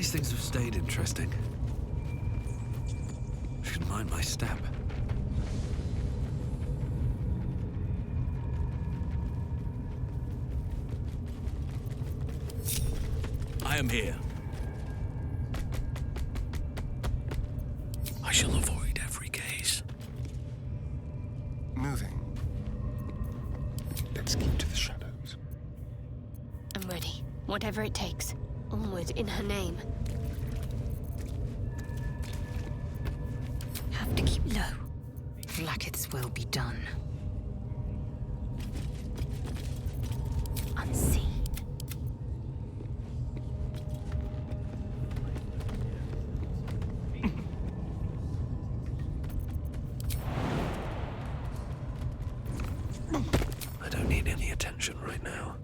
These things have stayed interesting. Should mind my step. I am here. I shall avoid every gaze. Moving. Let's keep to the shadows. I'm ready. Whatever it takes. Onward in her name. Have to keep low. Blacketh's will be done. Unseen. I don't need any attention right now.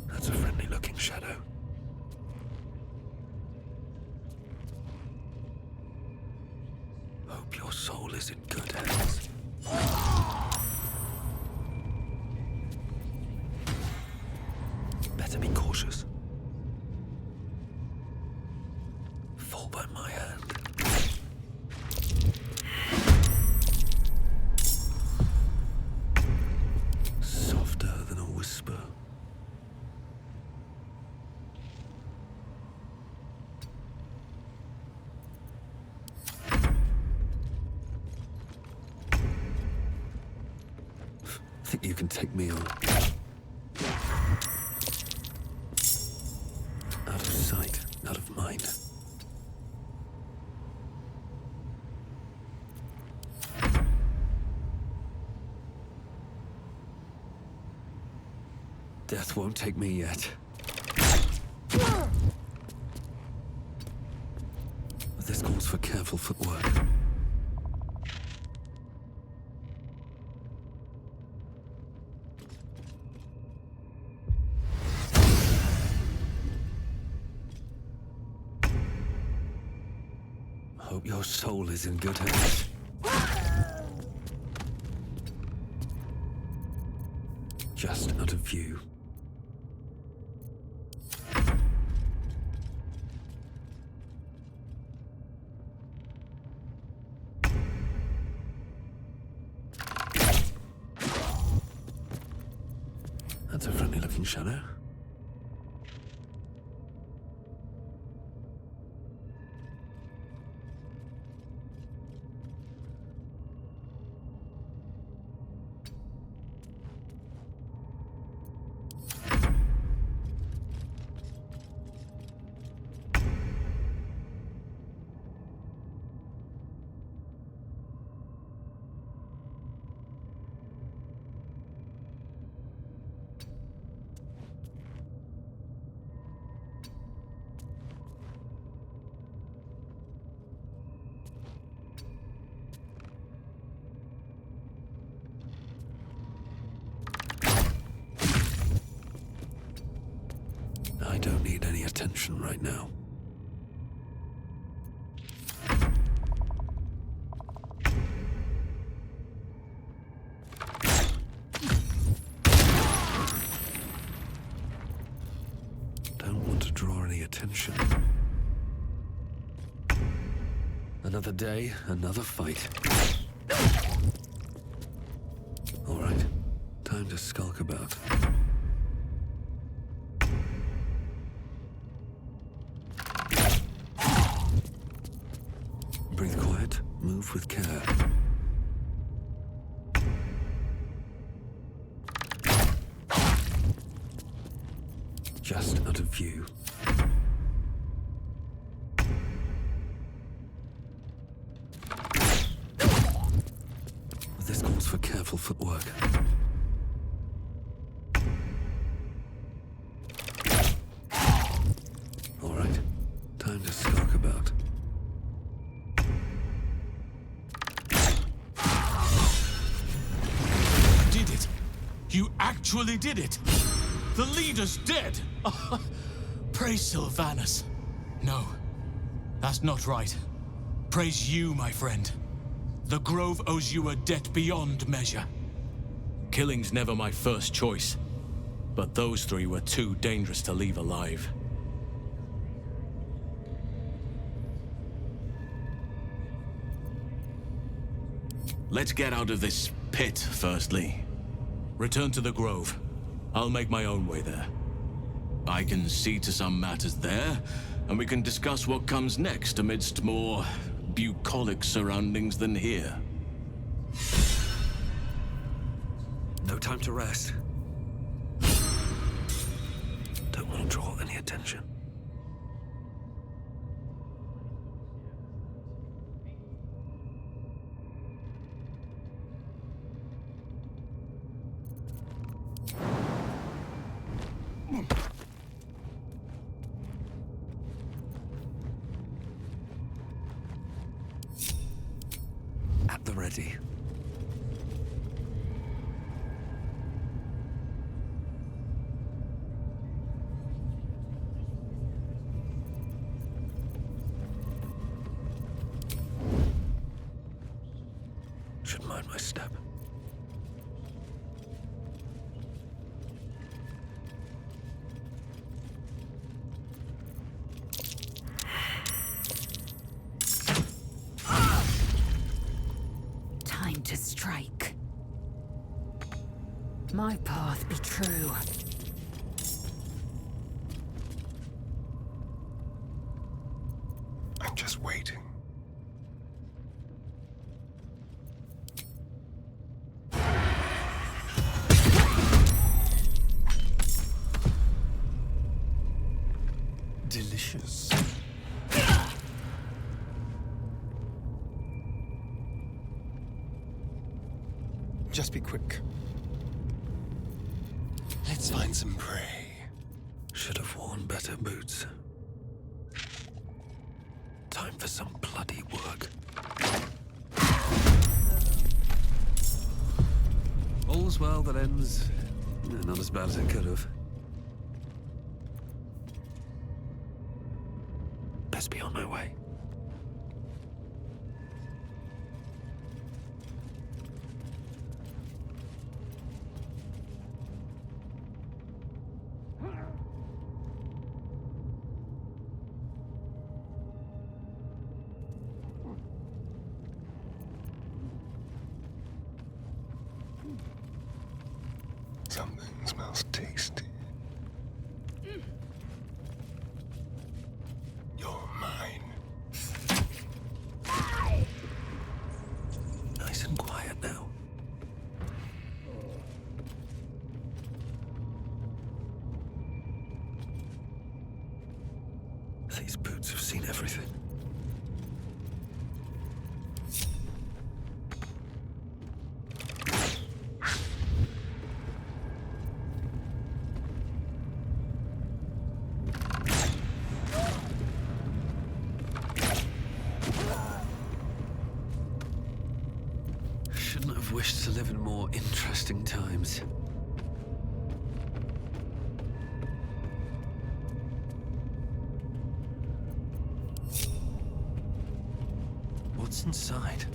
That's a friendly-looking shadow. Hope your soul is in good hands. Better be cautious. Fall by my hand. Softer than a whisper. Think you can take me on? Out of sight, out of mind. Death won't take me yet. This calls for careful footwork. Hope your soul is in good hands. Just out of view. That's a friendly-looking shadow. I don't need any attention right now. Don't want to draw any attention. Another day, another fight. All right, time to skulk about. Breathe quiet, move with care. Just out of view. This calls for careful footwork. All right, time to skulk about. You actually did it! The leader's dead! Praise Sylvanus. No, that's not right. Praise you, my friend. The Grove owes you a debt beyond measure. Killing's never my first choice, but those three were too dangerous to leave alive. Let's get out of this pit, firstly. Return to the Grove. I'll make my own way there. I can see to some matters there, and we can discuss what comes next amidst more bucolic surroundings than here. No time to rest. Don't want to draw any attention. At the ready. Should mind my step. Time to strike. My path be true. I'm just waiting. Delicious. Just be quick. Let's find some prey. Should have worn better boots. Time for some bloody work. All's well that ends not as bad as it could have. Best be on my way. Something smells tasty. You're mine. Nice and quiet now. These boots have seen everything. Shouldn't have wished to live in more interesting times. What's inside?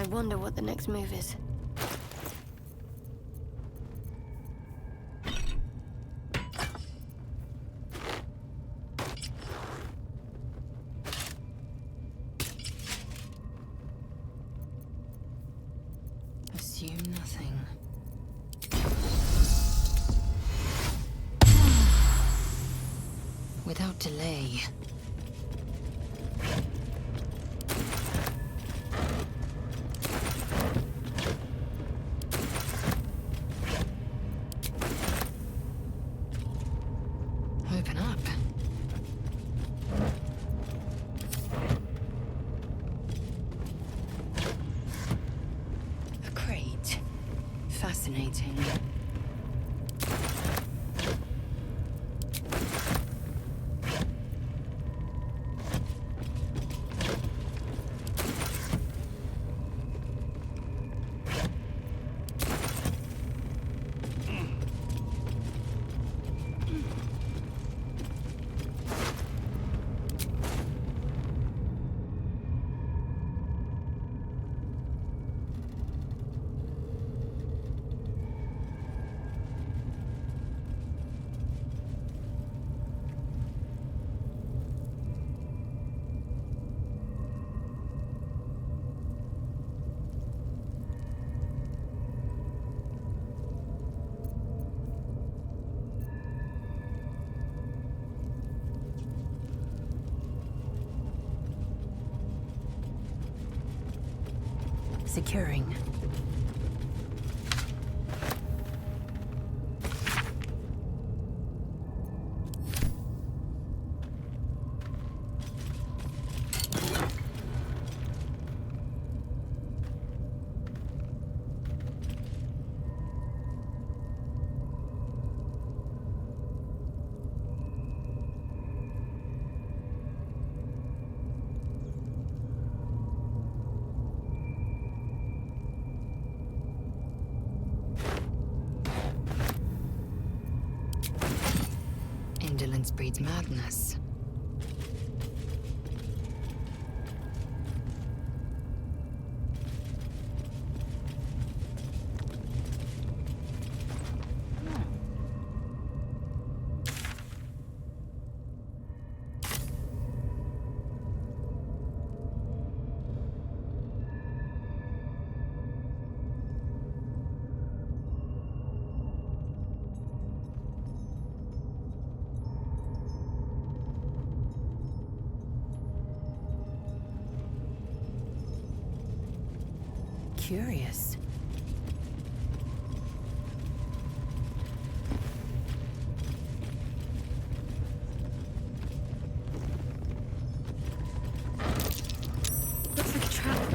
I wonder what the next move is. Assume nothing. Without delay. Open up. A crate. Fascinating. Securing. Indolence breeds madness. Curious. Looks like a trap.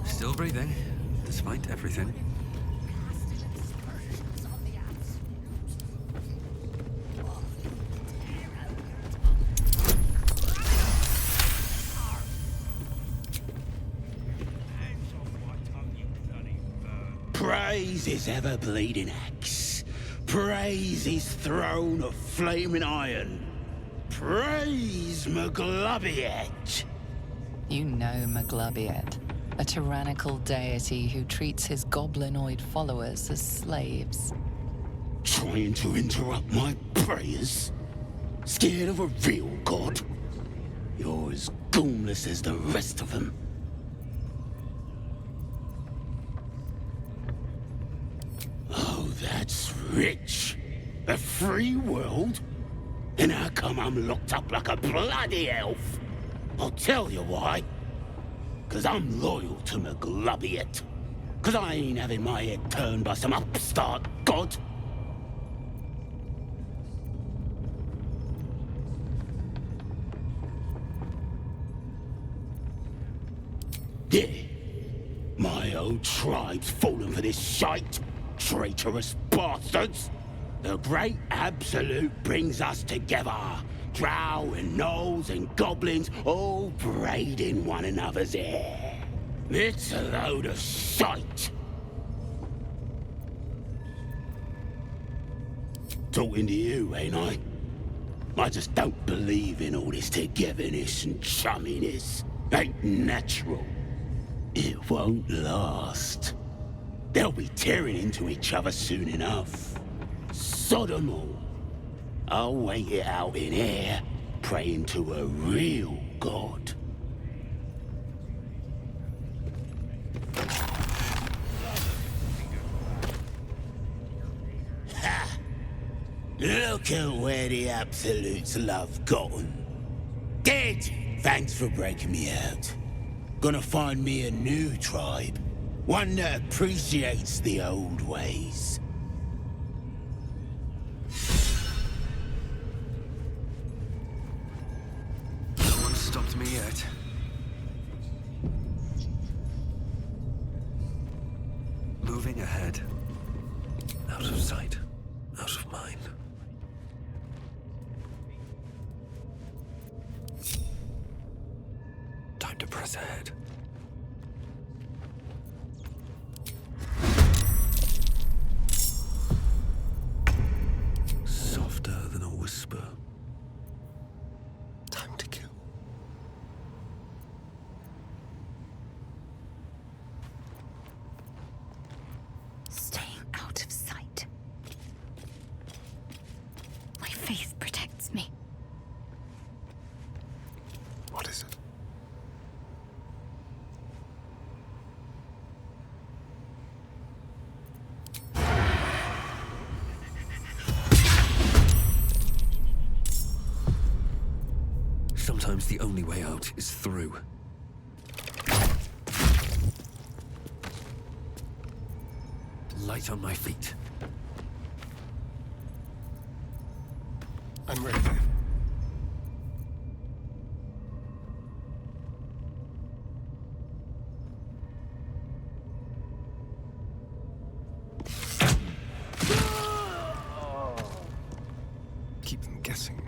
Still breathing, despite everything. Praise his ever-bleeding axe. Praise his throne of flaming iron. Praise Maglubiet. You know Maglubiet, a tyrannical deity who treats his goblinoid followers as slaves. Trying to interrupt my prayers? Scared of a real god? You're as goonless as the rest of them. Oh, that's rich. A free world? And how come I'm locked up like a bloody elf? I'll tell you why. 'Cause I'm loyal to Maglubiet. 'Cause I ain't having my head turned by some upstart god. Yeah, my old tribe's fallen for this shite. Traitorous bastards! The Great Absolute brings us together. Drow and gnolls and goblins all braiding one another's hair. It's a load of shite. Talking to you, ain't I? I just don't believe in all this togetherness and chumminess. Ain't natural. It won't last. They'll be tearing into each other soon enough. Sod 'em all. I'll wait it out in air, praying to a real god. Ha! Look at where the Absolutes love gotten. Dead! Thanks for breaking me out. Gonna find me a new tribe. One that appreciates the old ways. No one stopped me yet. Moving ahead. Out of sight, out of mind. Time to press ahead. Softer than a whisper. Time to kill. Staying out of sight. My faith protects me. What is it? Sometimes the only way out is through. Light on my feet. I'm ready. Keep them guessing.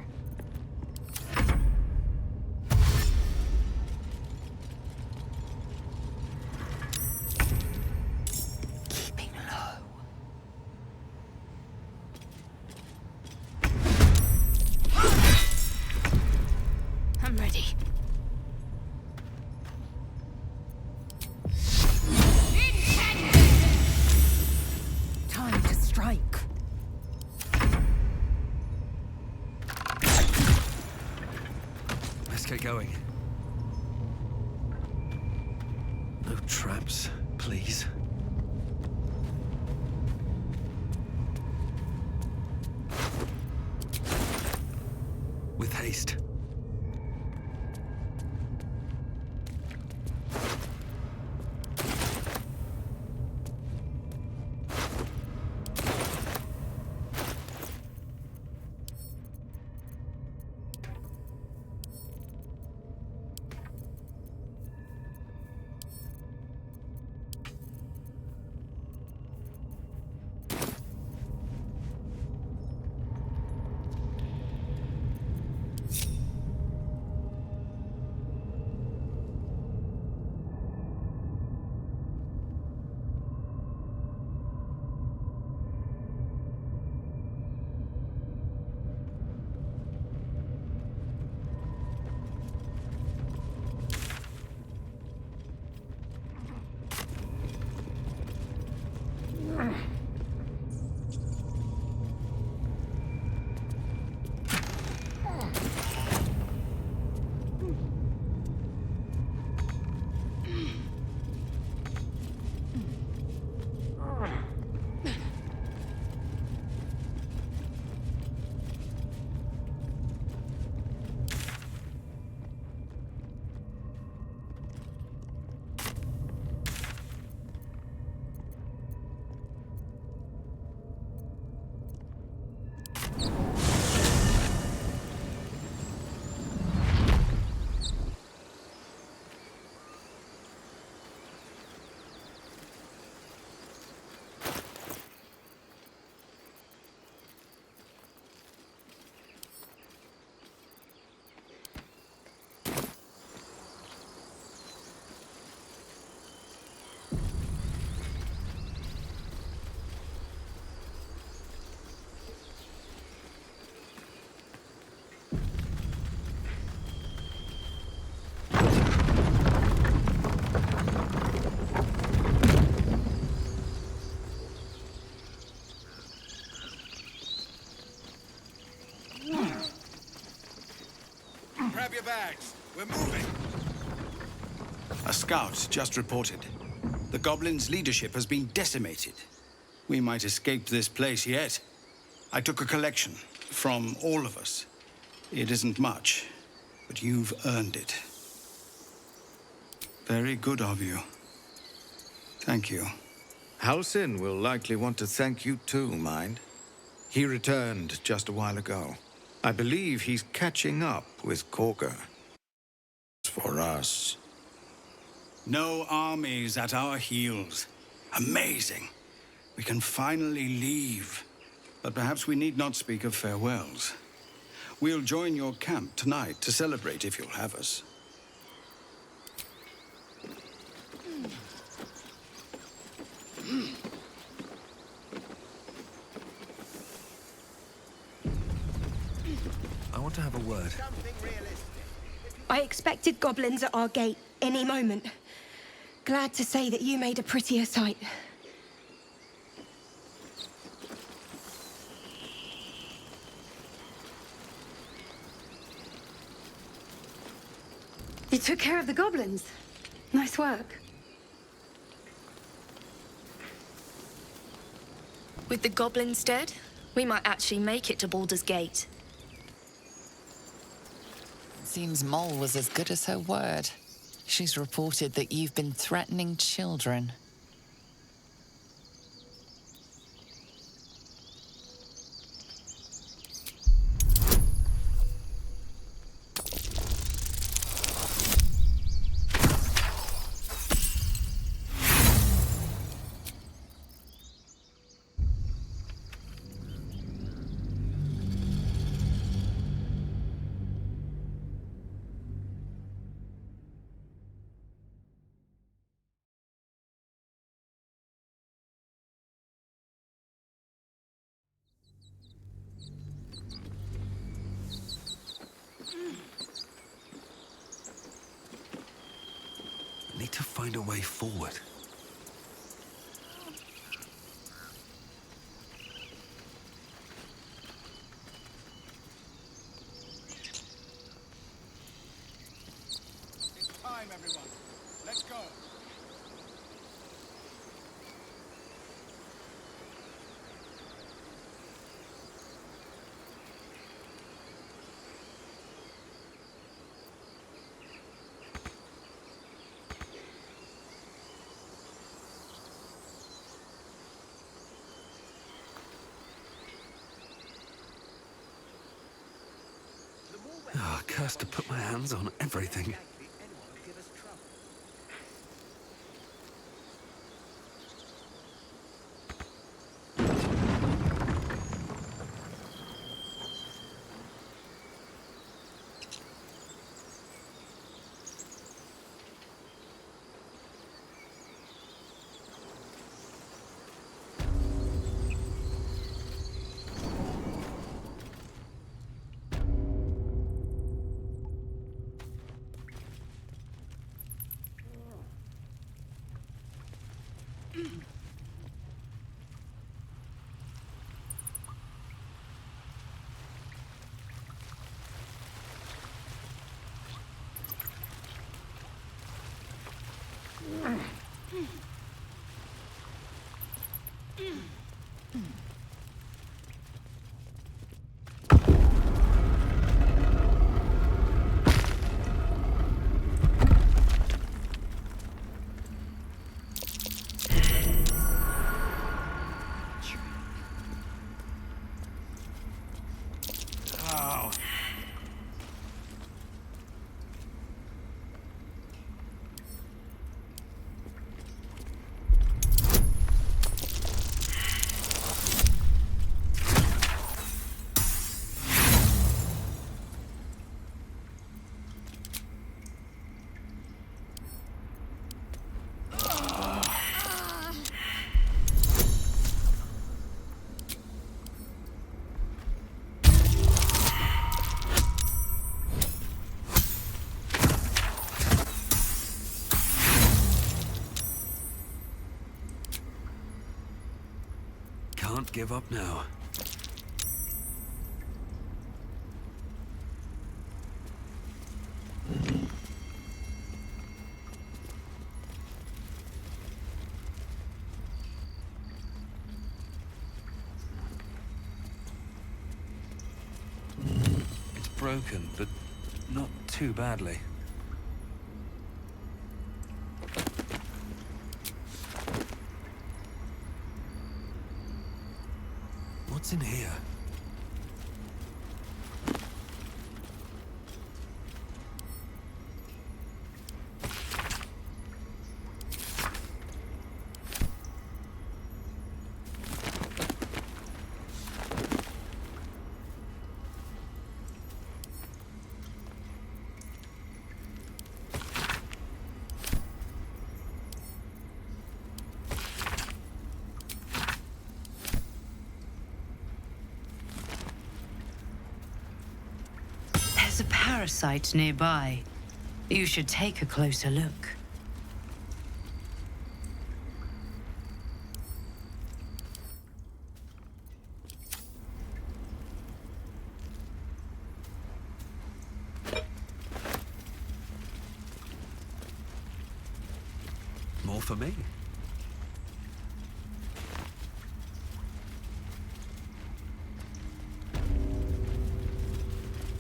Keeping low. I'm ready. Time to strike. Let's get going. No traps, please. With haste. your bags. We're moving. A scout just reported. The Goblin's leadership has been decimated. We might escape this place yet. I took a collection from all of us. It isn't much, but you've earned it. Very good of you. Thank you. Halsin will likely want to thank you too, mind. He returned just a while ago. I believe he's catching up with Korga. For us. No armies at our heels. Amazing. We can finally leave. But perhaps we need not speak of farewells. We'll join your camp tonight to celebrate if you'll have us. I want to have a word. I expected goblins at our gate any moment. Glad to say that you made a prettier sight. You took care of the goblins. Nice work. With the goblins dead, we might actually make it to Baldur's Gate. Seems Mole was as good as her word. She's reported that you've been threatening children. Need to find a way forward. It's time, everyone. Let's go. Ah, cursed to put my hands on everything. Can't give up now. broken, but not too badly. What's in here? There's a parasite nearby. You should take a closer look. More for me.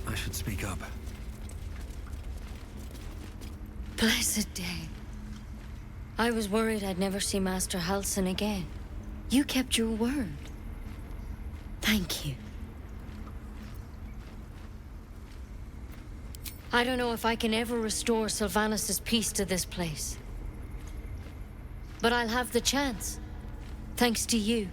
I should speak up. Blessed day. I was worried I'd never see Master Halsin again. You kept your word. Thank you. I don't know if I can ever restore Sylvanus' peace to this place. But I'll have the chance. Thanks to you.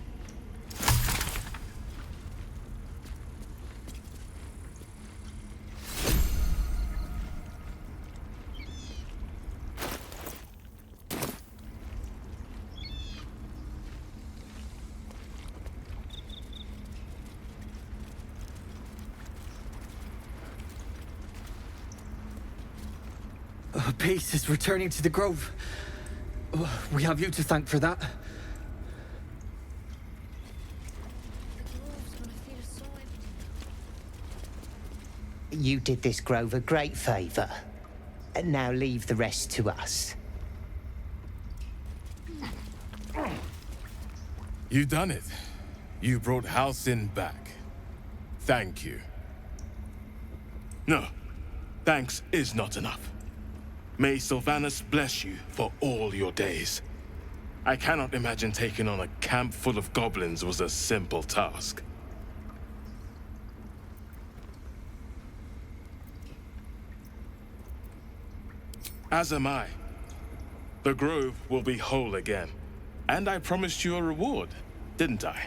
Peace is returning to the Grove. We have you to thank for that. You did this Grove a great favor. Now leave the rest to us. You done it. You brought Halsin back. Thank you. No, thanks is not enough. May Sylvanus bless you for all your days. I cannot imagine taking on a camp full of goblins was a simple task. As am I. The Grove will be whole again. And I promised you a reward, didn't I?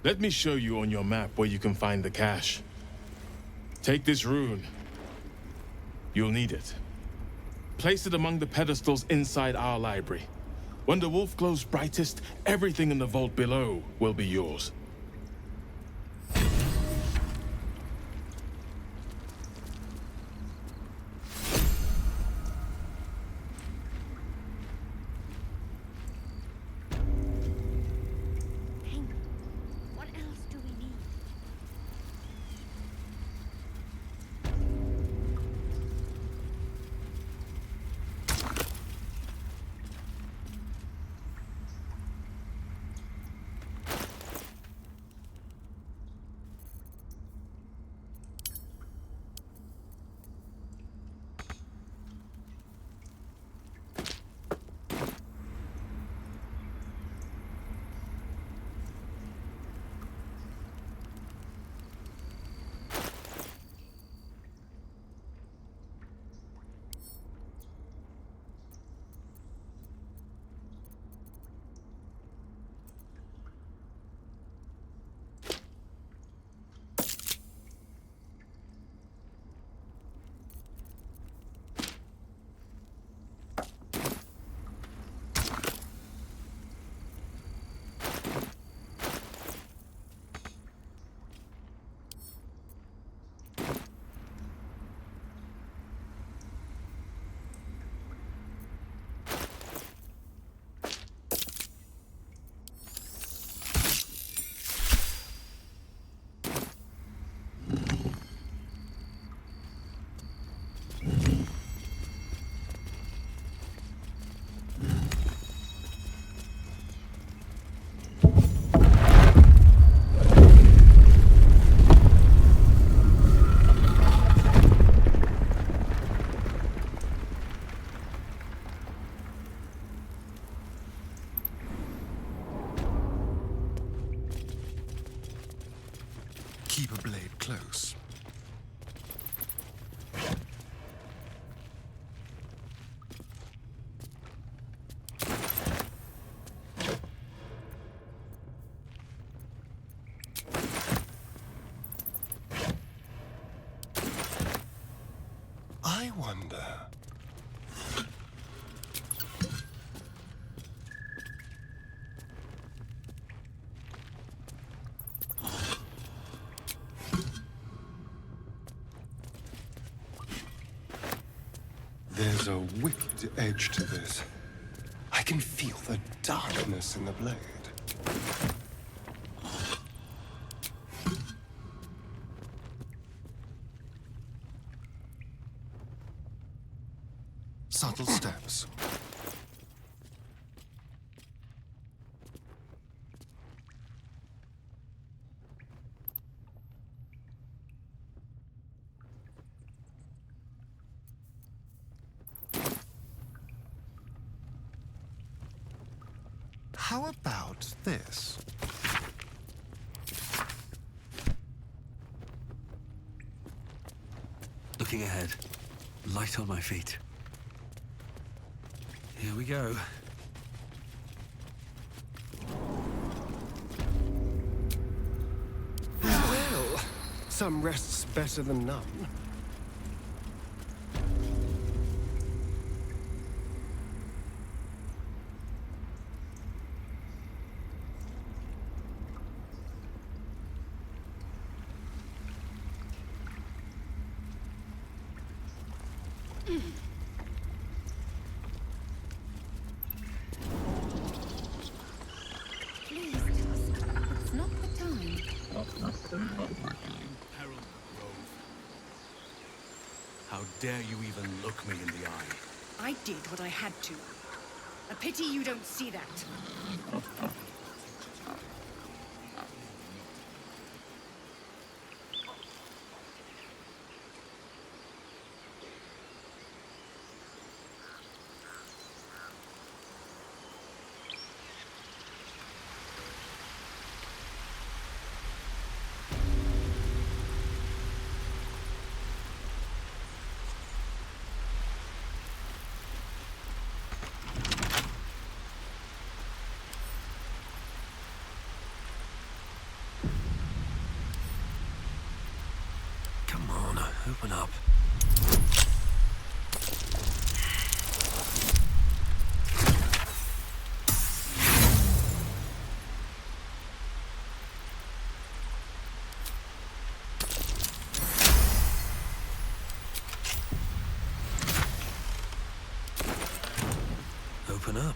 Let me show you on your map where you can find the cache. Take this rune. You'll need it. Place it among the pedestals inside our library. When the wolf glows brightest, everything in the vault below will be yours. keep a blade close. I wonder. There's a wicked edge to this. I can feel the darkness in the blade. Subtle steps. How about this? Looking ahead, light on my feet. Here we go. Well, some rest's better than none. Please, it's not the time. Perils Grove. How dare you even look me in the eye? I did what I had to. A pity you don't see that. Come on, open up. Open up.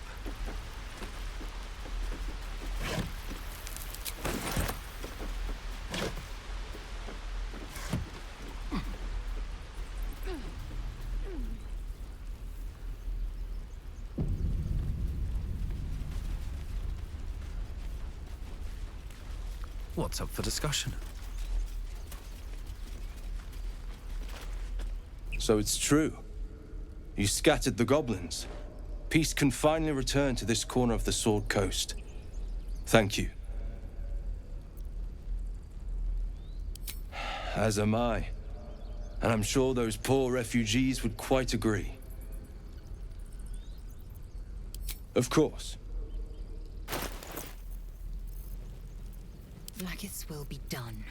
What's up for discussion? So it's true. You scattered the goblins. Peace can finally return to this corner of the Sword Coast. Thank you. As am I. And I'm sure those poor refugees would quite agree. Of course. Blacketh's will be done.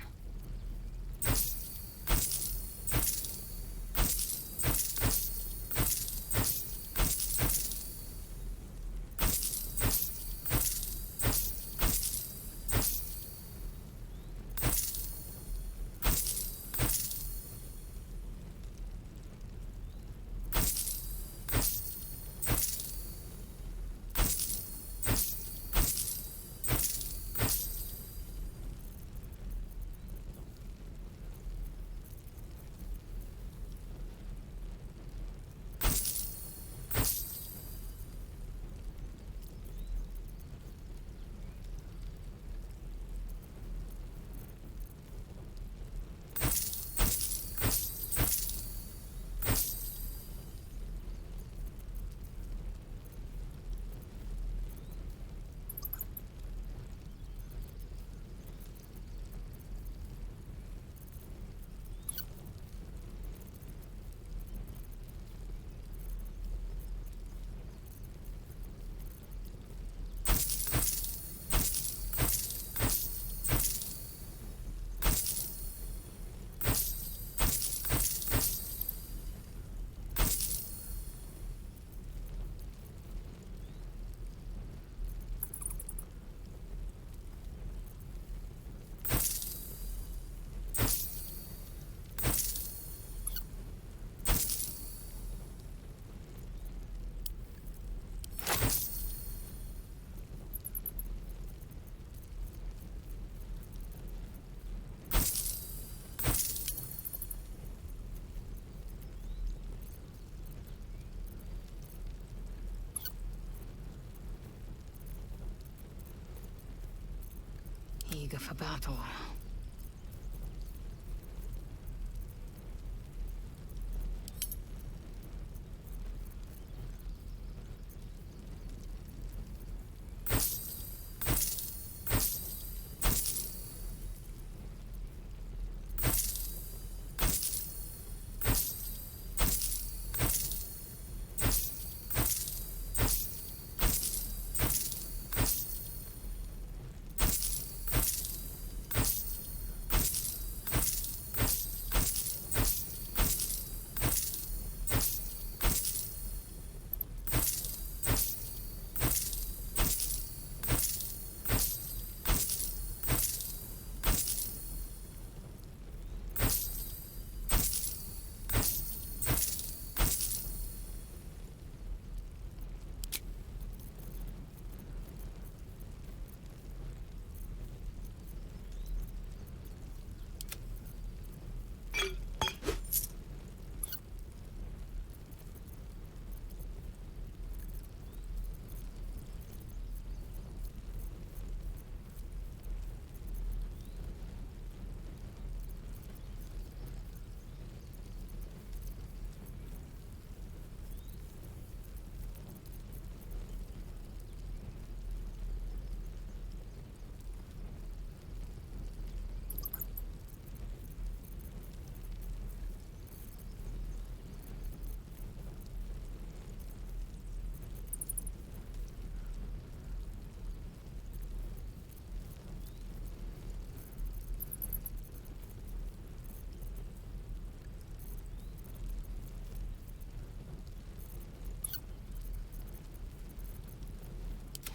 eager for battle.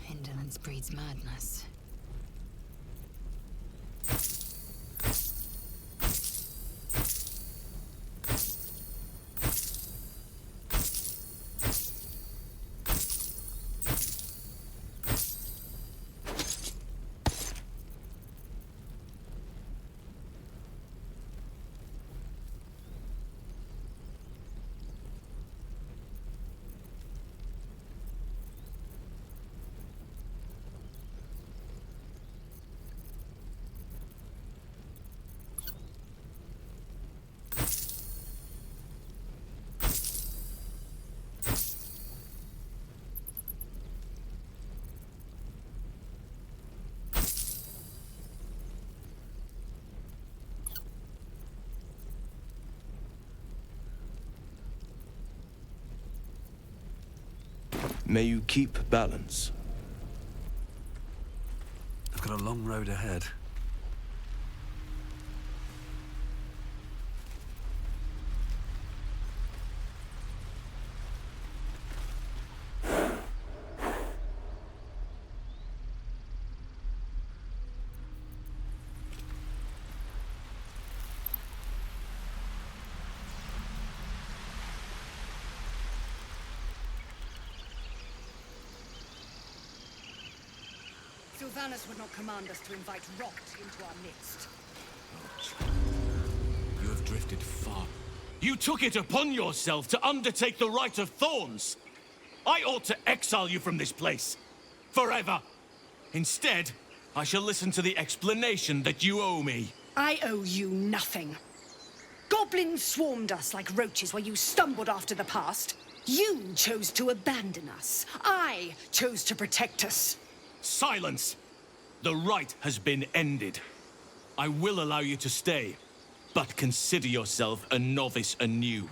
Indolence breeds madness. May you keep balance. I've got a long road ahead. Sylvanus would not command us to invite rot into our midst. You have drifted far. You took it upon yourself to undertake the Rite of Thorns. I ought to exile you from this place. Forever. Instead, I shall listen to the explanation that you owe me. I owe you nothing. Goblins swarmed us like roaches while you stumbled after the past. You chose to abandon us. I chose to protect us. Silence! The rite has been ended. I will allow you to stay, but consider yourself a novice anew.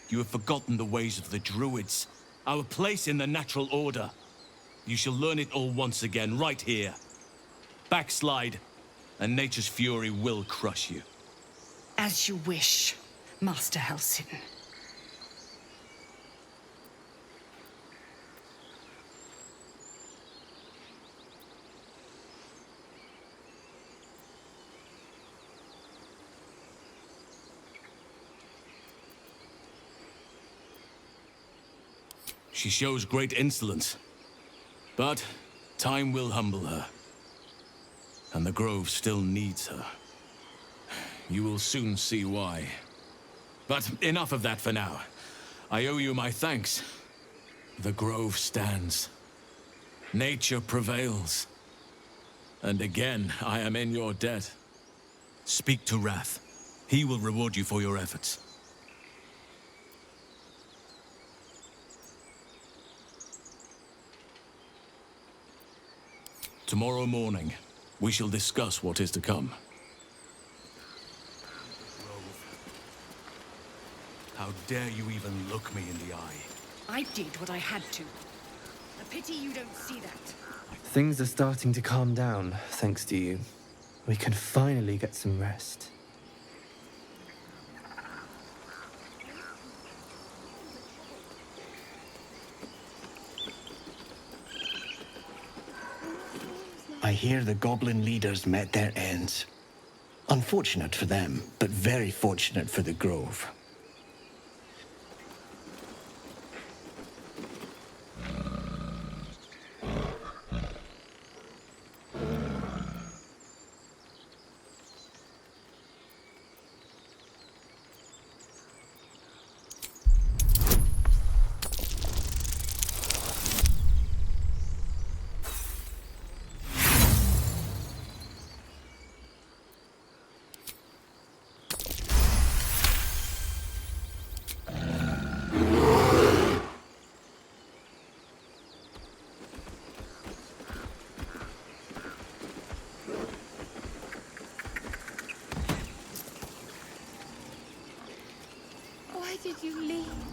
You have forgotten the ways of the Druids, our place in the natural order. You shall learn it all once again, right here. Backslide, and nature's fury will crush you. As you wish, Master Halsin. She shows great insolence, but time will humble her. And the Grove still needs her. You will soon see why. But enough of that for now. I owe you my thanks. The Grove stands. Nature prevails. And again, I am in your debt. Speak to Wrath. He will reward you for your efforts. Tomorrow morning, we shall discuss what is to come. How dare you even look me in the eye? I did what I had to. A pity you don't see that. Things are starting to calm down, thanks to you. We can finally get some rest. I hear the Goblin leaders met their ends. Unfortunate for them, but very fortunate for the Grove. Why did you leave?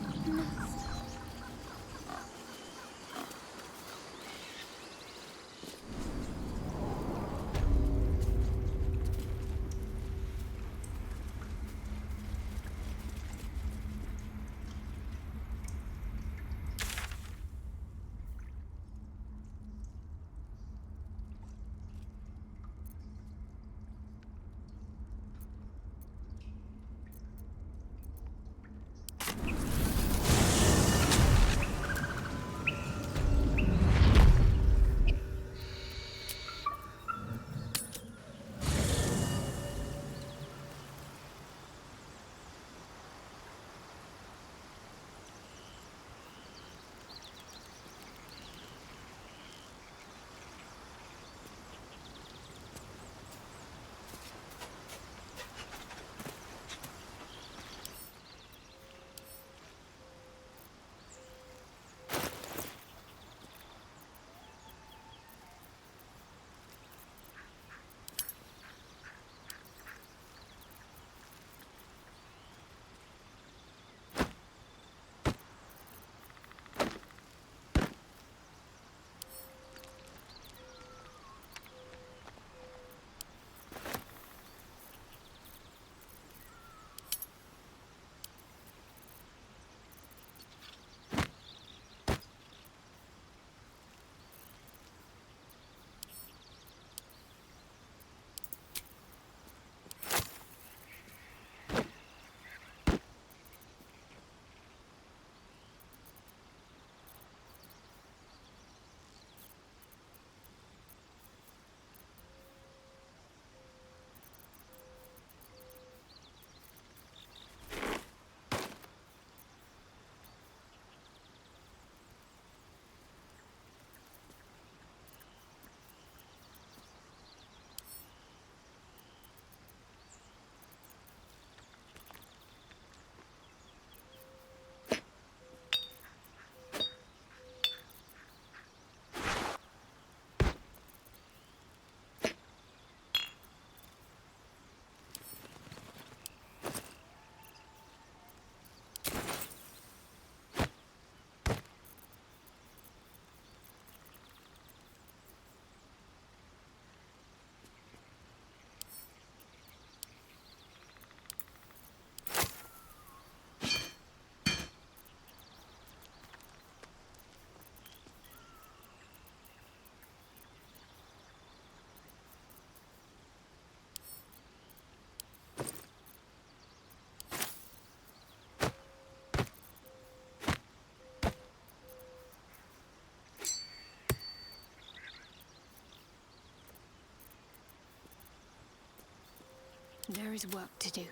There is work to do.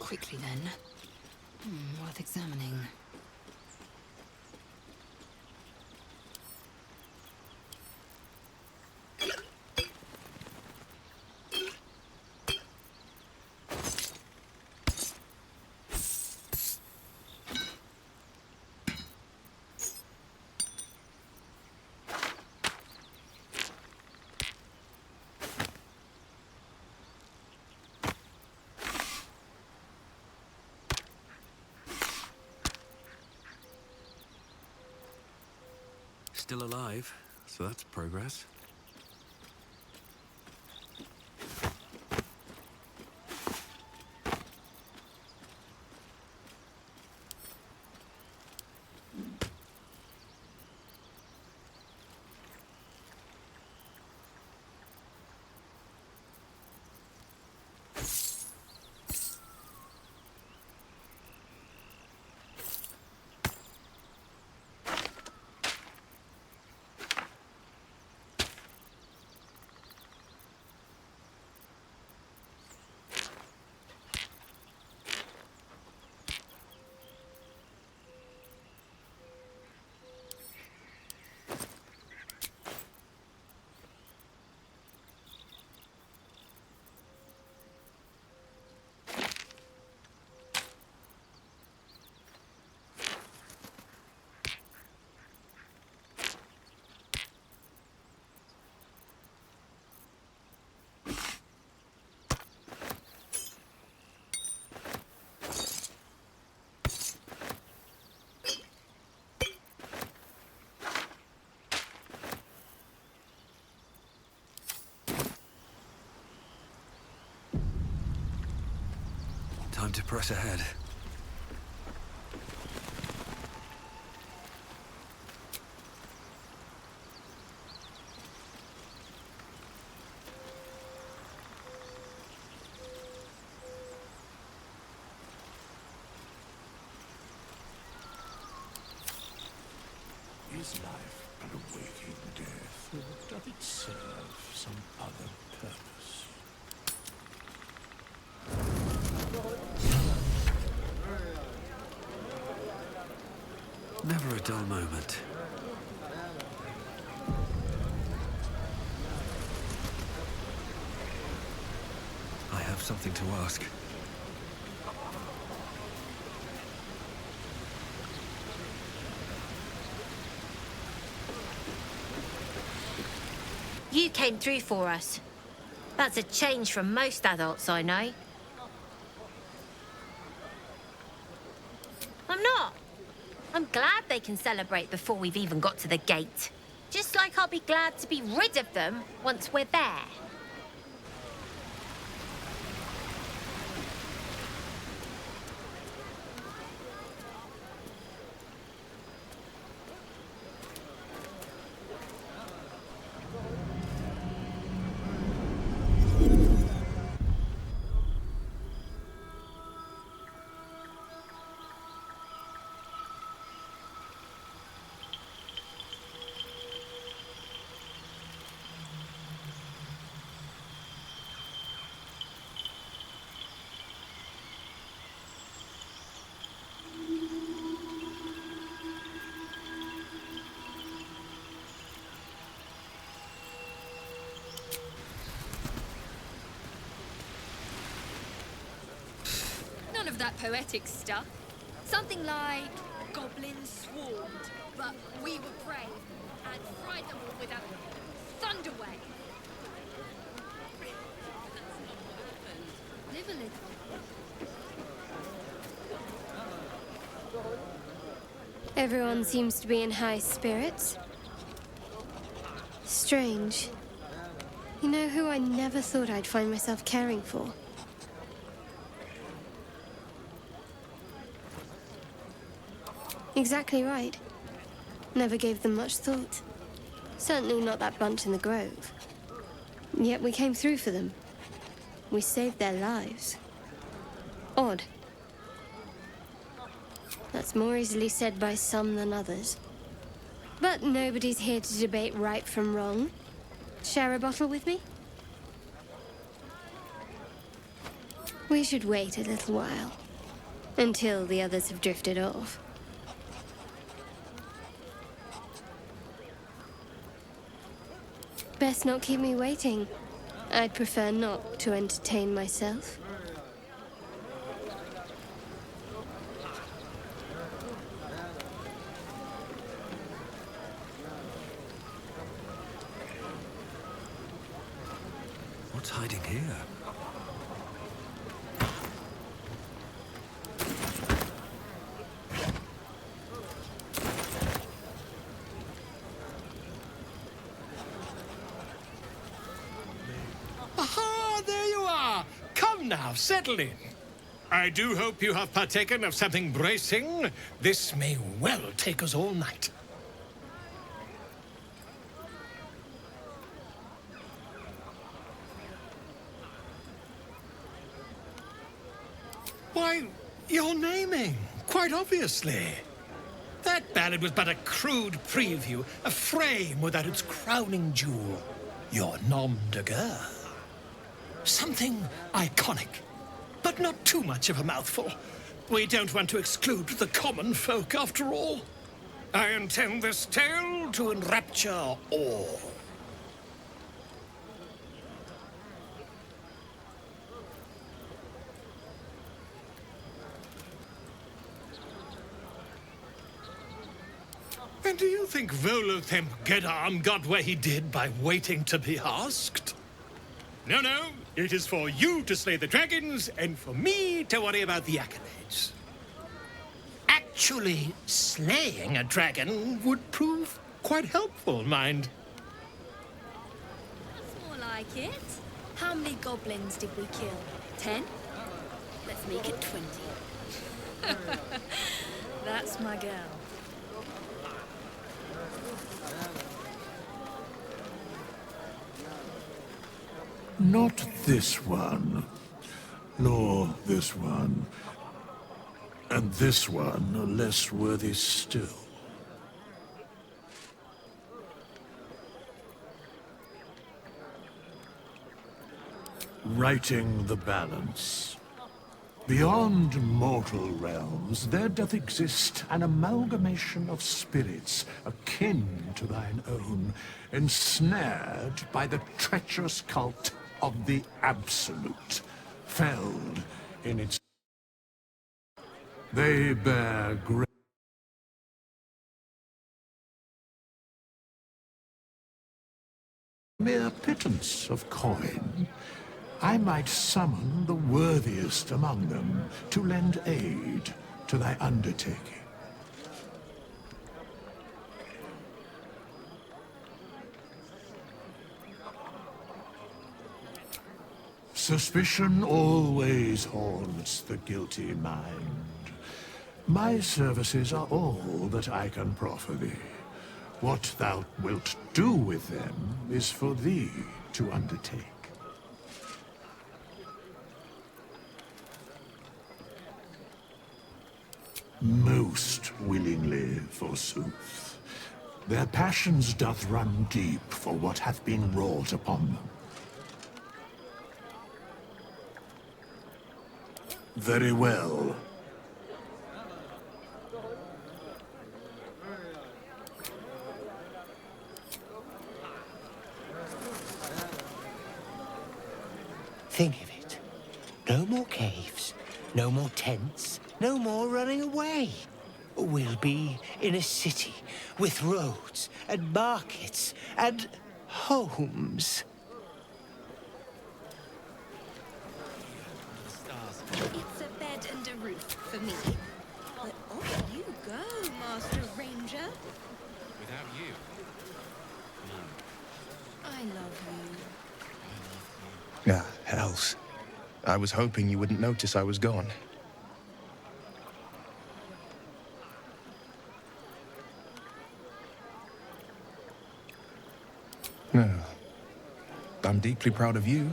quickly then. Worth examining. Still alive, so that's progress. Time to press ahead. Is life but a waking death, or doth it serve some other purpose? Never a dull moment. I have something to ask. You came through for us. That's a change from most adults I know. I'm not. I'm glad they can celebrate before we've even got to the gate. Just like I'll be glad to be rid of them once we're there. None of that poetic stuff. Something like goblins swarmed, but we were brave and fried them all with a thunder wave. Live a little. Everyone seems to be in high spirits. Strange. You know who I never thought I'd find myself caring for? Exactly right. Never gave them much thought. Certainly not that bunch in the grove. Yet we came through for them. We saved their lives. Odd. That's more easily said by some than others. But nobody's here to debate right from wrong. Share a bottle with me? We should wait a little while. Until the others have drifted off. Best not keep me waiting. I'd prefer not to entertain myself. What's hiding here? Aha! There you are! Come now, settle in. I do hope you have partaken of something bracing. This may well take us all night. Why, you're naming, quite obviously. That ballad was but a crude preview, a frame without its crowning jewel. Your nom de guerre. Something iconic, but not too much of a mouthful. We don't want to exclude the common folk, after all. I intend this tale to enrapture all. And do you think Volothem Gedarm got where he did by waiting to be asked? No, no. It is for you to slay the dragons, and for me to worry about the accolades. Actually, slaying a dragon would prove quite helpful, mind. That's more like it. How many goblins did we kill? 10? Let's make it 20. That's my girl. Not this one, nor this one, and this one are less worthy still. Righting the balance. Beyond mortal realms, there doth exist an amalgamation of spirits akin to thine own, ensnared by the treacherous cult of the Absolute, felled in its... They bear great... mere pittance of coin. I might summon the worthiest among them to lend aid to thy undertaking. Suspicion always haunts the guilty mind. My services are all that I can proffer thee. What thou wilt do with them is for thee to undertake. Most willingly, forsooth. Their passions doth run deep for what hath been wrought upon them. Very well. Think of it. No more caves, no more tents, no more running away. We'll be in a city with roads and markets and homes. It's a bed and a roof for me. But off you go, Master Ranger. Without you, I love you. Ah, hells. I was hoping you wouldn't notice I was gone. No. I'm deeply proud of you.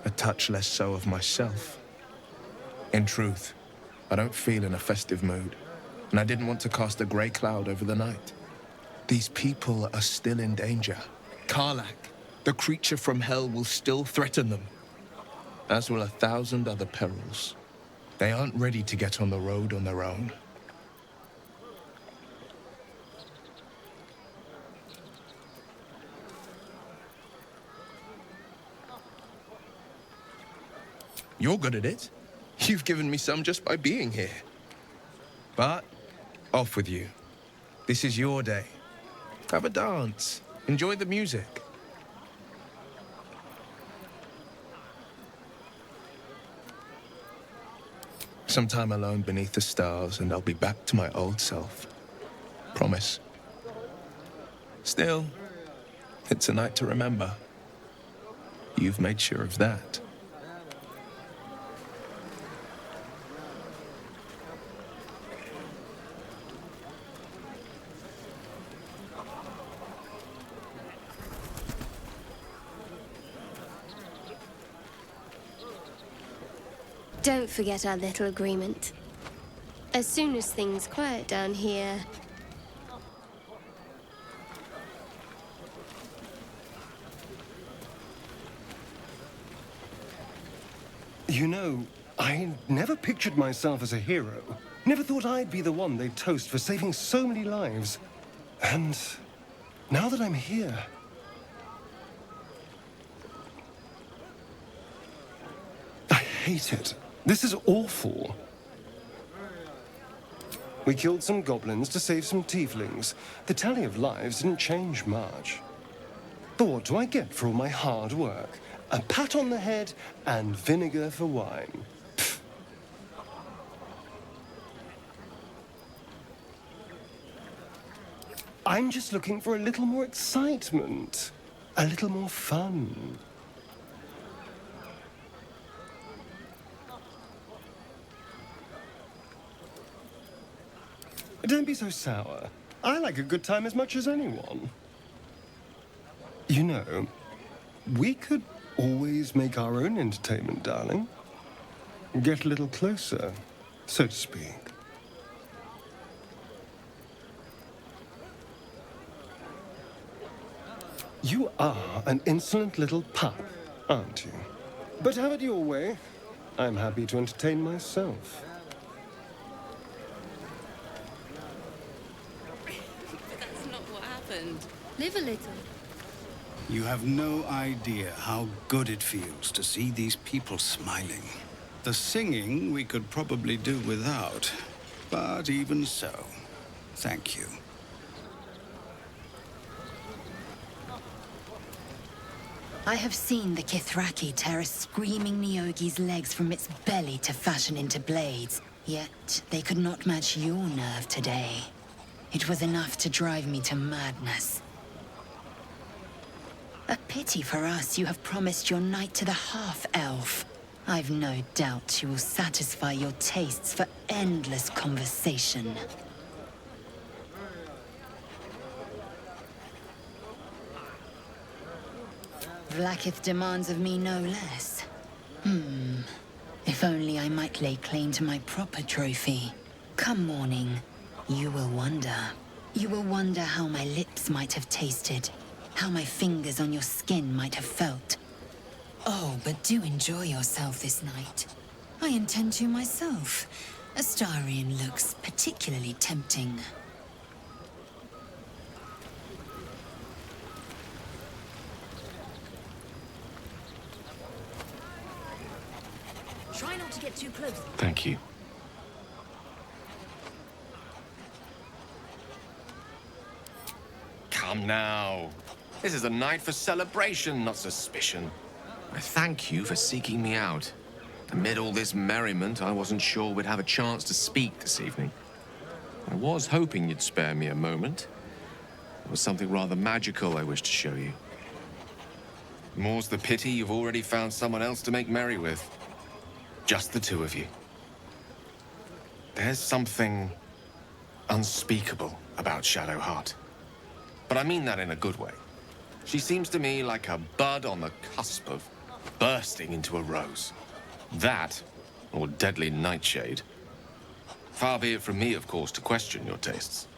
A touch less so of myself. In truth, I don't feel in a festive mood, and I didn't want to cast a grey cloud over the night. These people are still in danger. Karlach, the creature from hell, will still threaten them. as will 1,000 other Perils. They aren't ready to get on the road on their own. You're good at it. You've given me some just by being here. But, off with you. This is your day. Have a dance. Enjoy the music. Some time alone beneath the stars, and I'll be back to my old self. Promise. Still, it's a night to remember. You've made sure of that. Don't forget our little agreement. As soon as things quiet down here... You know, I never pictured myself as a hero. Never thought I'd be the one they'd toast for saving so many lives. And now that I'm here... I hate it. This is awful. We killed some goblins to save some tieflings. The tally of lives didn't change much. But what do I get for all my hard work? A pat on the head and vinegar for wine. Pfft. I'm just looking for a little more excitement. A little more fun. Don't be so sour. I like a good time as much as anyone. You know, we could always make our own entertainment, darling. Get a little closer, so to speak. You are an insolent little pup, aren't you? But have it your way. I'm happy to entertain myself. Live a little. You have no idea how good it feels to see these people smiling. The singing we could probably do without, but even so, thank you. I have seen the Kithraki tear a screaming Neogi's legs from its belly to fashion into blades, yet they could not match your nerve today. It was enough to drive me to madness. A pity for us you have promised your night to the half-elf. I've no doubt she will satisfy your tastes for endless conversation. Vlaakith demands of me no less. If only I might lay claim to my proper trophy. Come morning, you will wonder. You will wonder how my lips might have tasted. How my fingers on your skin might have felt. Oh, but do enjoy yourself this night. I intend to myself. Astarion looks particularly tempting. Try not to get too close. Thank you. Come now. This is a night for celebration, not suspicion. I thank you for seeking me out. Amid all this merriment, I wasn't sure we'd have a chance to speak this evening. I was hoping you'd spare me a moment. There was something rather magical I wished to show you. More's the pity you've already found someone else to make merry with. Just the two of you. There's something unspeakable about Shadowheart. But I mean that in a good way. She seems to me like a bud on the cusp of bursting into a rose. That, or deadly nightshade. Far be it from me, of course, to question your tastes.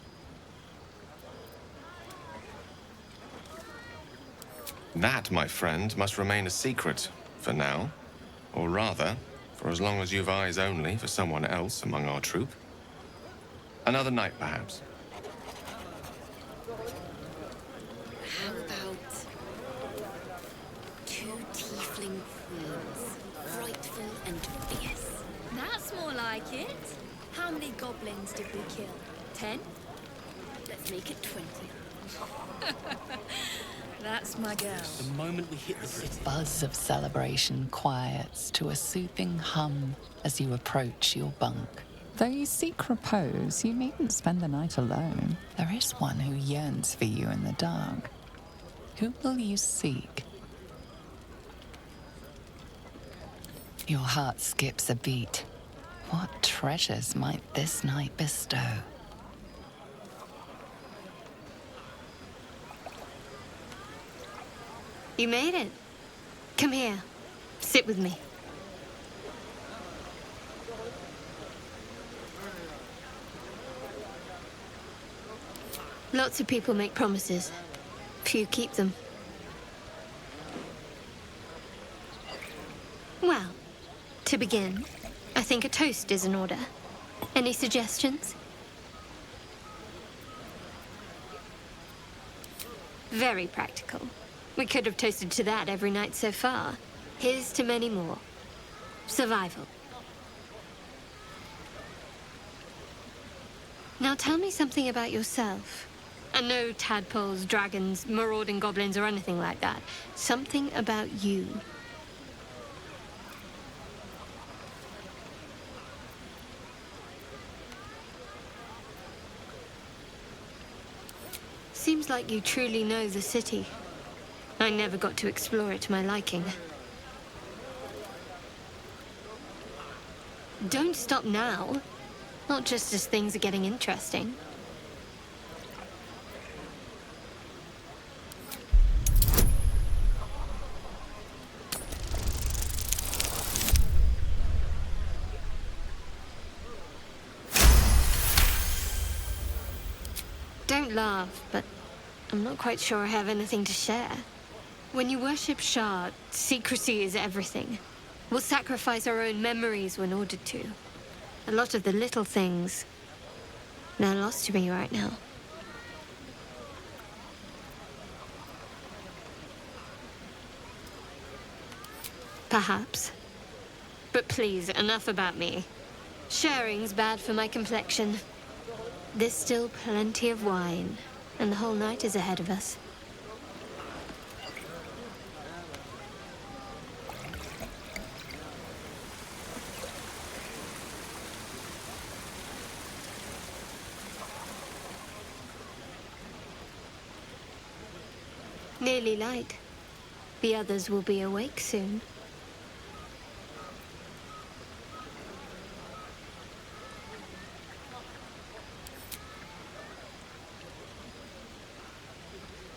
That, my friend, must remain a secret for now. Or rather, for as long as you've eyes only for someone else among our troop. Another night, perhaps. How about 2 Tiefling queens, frightful and fierce? That's more like it. How many goblins did we kill? 10? Let's make it 20. That's my girl. The moment we hit the city. Buzz of celebration quiets to a soothing hum as you approach your bunk. Though you seek repose, you needn't spend the night alone. There is one who yearns for you in the dark. Who will you seek? Your heart skips a beat. What treasures might this night bestow? You made it. Come here. Sit with me. Lots of people make promises. Few keep them. Well, to begin, I think a toast is in order. Any suggestions? Very practical. We could have toasted to that every night so far. Here's to many more. Survival. Now tell me something about yourself. And no tadpoles, dragons, marauding goblins, or anything like that. Something about you. Seems like you truly know the city. I never got to explore it to my liking. Don't stop now. Not just as things are getting interesting. Don't laugh, but I'm not quite sure I have anything to share. When you worship Shah, secrecy is everything. We'll sacrifice our own memories when ordered to. A lot of the little things, they're lost to me right now. Perhaps. But please, enough about me. Sharing's bad for my complexion. There's still plenty of wine, and the whole night is ahead of us. Nearly light. The others will be awake soon.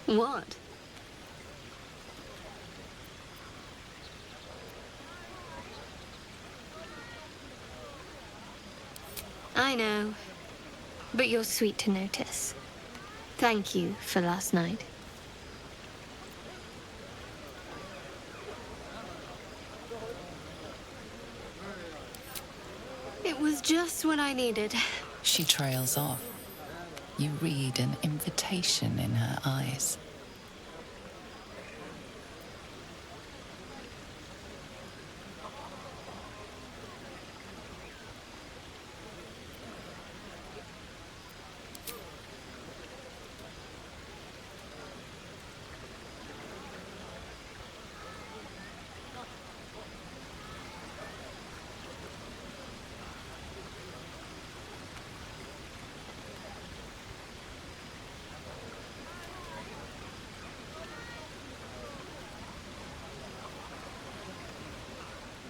What? I know, but you're sweet to notice. Thank you for last night. It was just what I needed. She trails off. You read an invitation in her eyes.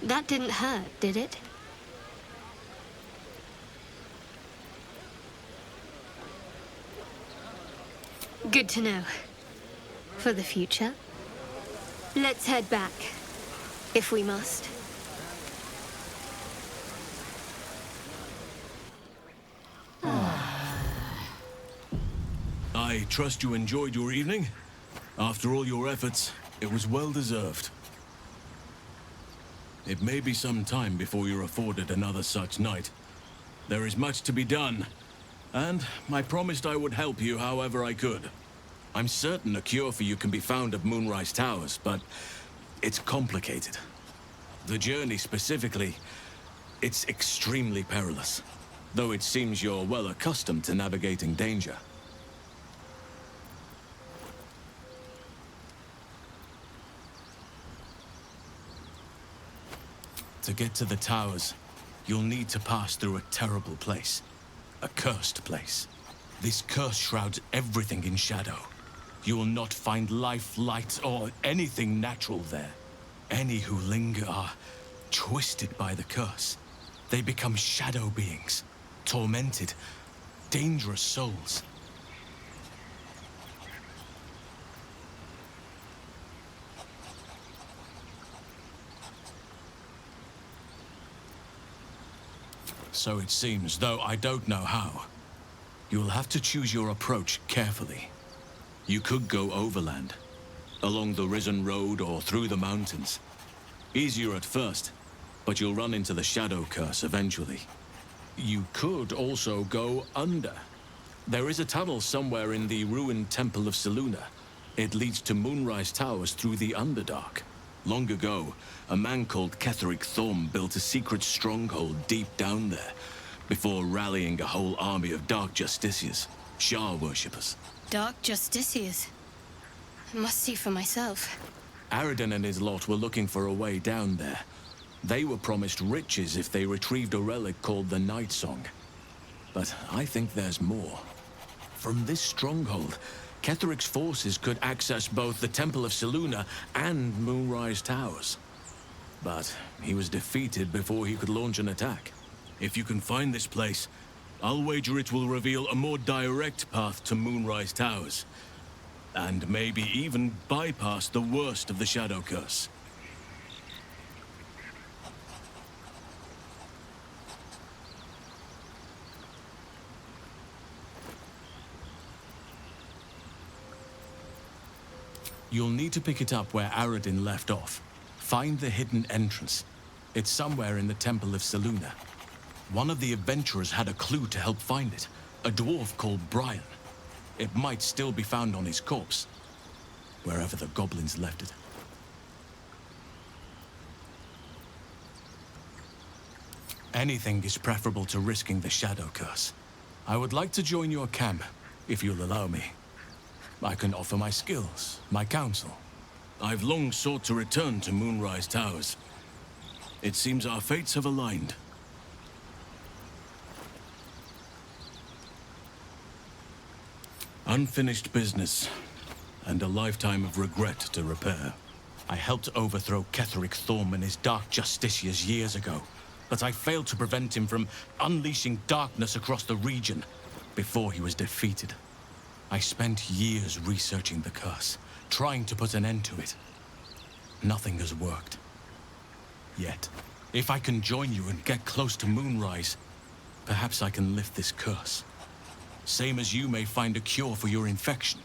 That didn't hurt, did it? Good to know. For the future. Let's head back, if we must. I trust you enjoyed your evening. After all your efforts, it was well deserved. It may be some time before you're afforded another such night. There is much to be done, and I promised I would help you however I could. I'm certain a cure for you can be found at Moonrise Towers, but it's complicated. The journey specifically, it's extremely perilous, though it seems you're well accustomed to navigating danger. To get to the towers, you'll need to pass through a terrible place. A cursed place. This curse shrouds everything in shadow. You will not find life, light, or anything natural there. Any who linger are twisted by the curse. They become shadow beings, tormented, dangerous souls. So it seems, though I don't know how. You'll have to choose your approach carefully. You could go overland, along the Risen Road or through the mountains. Easier at first, but you'll run into the Shadow Curse eventually. You could also go under. There is a tunnel somewhere in the ruined Temple of Selûne. It leads to Moonrise Towers through the Underdark. Long ago, a man called Ketheric Thorm built a secret stronghold deep down there, before rallying a whole army of Dark Justiciars, Shah worshippers. Dark Justiciars. I must see for myself. Aradin and his lot were looking for a way down there. They were promised riches if they retrieved a relic called the Night Song. But I think there's more. From this stronghold, Ketheric's forces could access both the Temple of Selûne and Moonrise Towers. But he was defeated before he could launch an attack. If you can find this place, I'll wager it will reveal a more direct path to Moonrise Towers. And maybe even bypass the worst of the Shadow Curse. You'll need to pick it up where Aradin left off. Find the hidden entrance. It's somewhere in the Temple of Selûne. One of the adventurers had a clue to help find it. A dwarf called Brian. It might still be found on his corpse, wherever the goblins left it. Anything is preferable to risking the Shadow Curse. I would like to join your camp, if you'll allow me. I can offer my skills, my counsel. I've long sought to return to Moonrise Towers. It seems our fates have aligned. Unfinished business, and a lifetime of regret to repair. I helped overthrow Ketheric Thorm and his Dark Justiciars years ago, but I failed to prevent him from unleashing darkness across the region before he was defeated. I spent years researching the curse, trying to put an end to it. Nothing has worked. Yet, if I can join you and get close to Moonrise, perhaps I can lift this curse. Same as you may find a cure for your infection.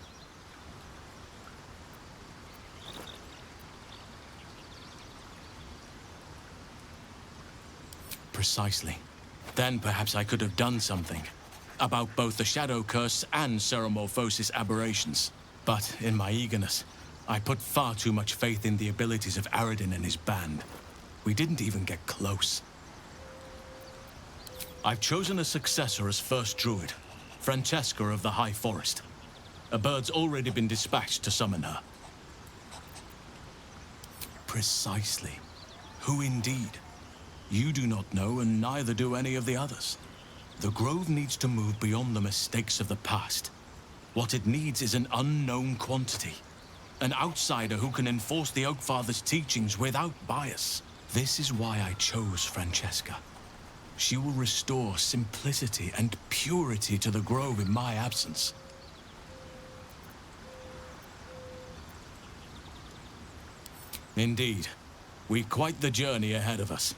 Precisely. Then perhaps I could have done something about both the Shadow Curse and Ceremorphosis aberrations. But in my eagerness, I put far too much faith in the abilities of Aradin and his band. We didn't even get close. I've chosen a successor as first Druid, Francesca of the High Forest. A bird's already been dispatched to summon her. Precisely. Who indeed? You do not know, and neither do any of the others. The Grove needs to move beyond the mistakes of the past. What it needs is an unknown quantity. An outsider who can enforce the Oakfather's teachings without bias. This is why I chose Francesca. She will restore simplicity and purity to the Grove in my absence. Indeed. We've quite the journey ahead of us.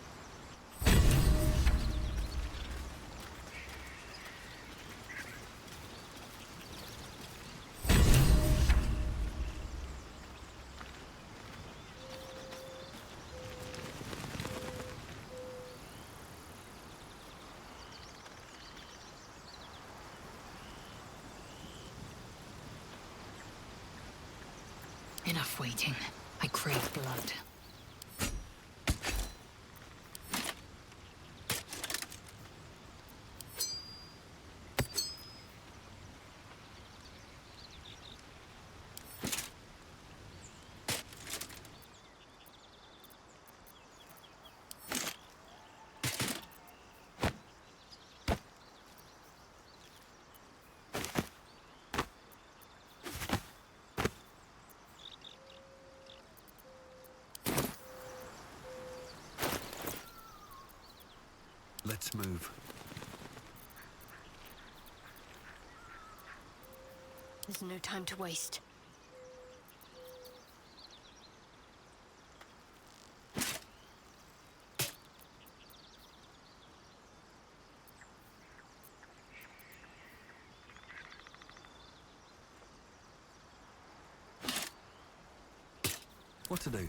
Enough waiting. I crave blood. Let's move. There's no time to waste. What to do?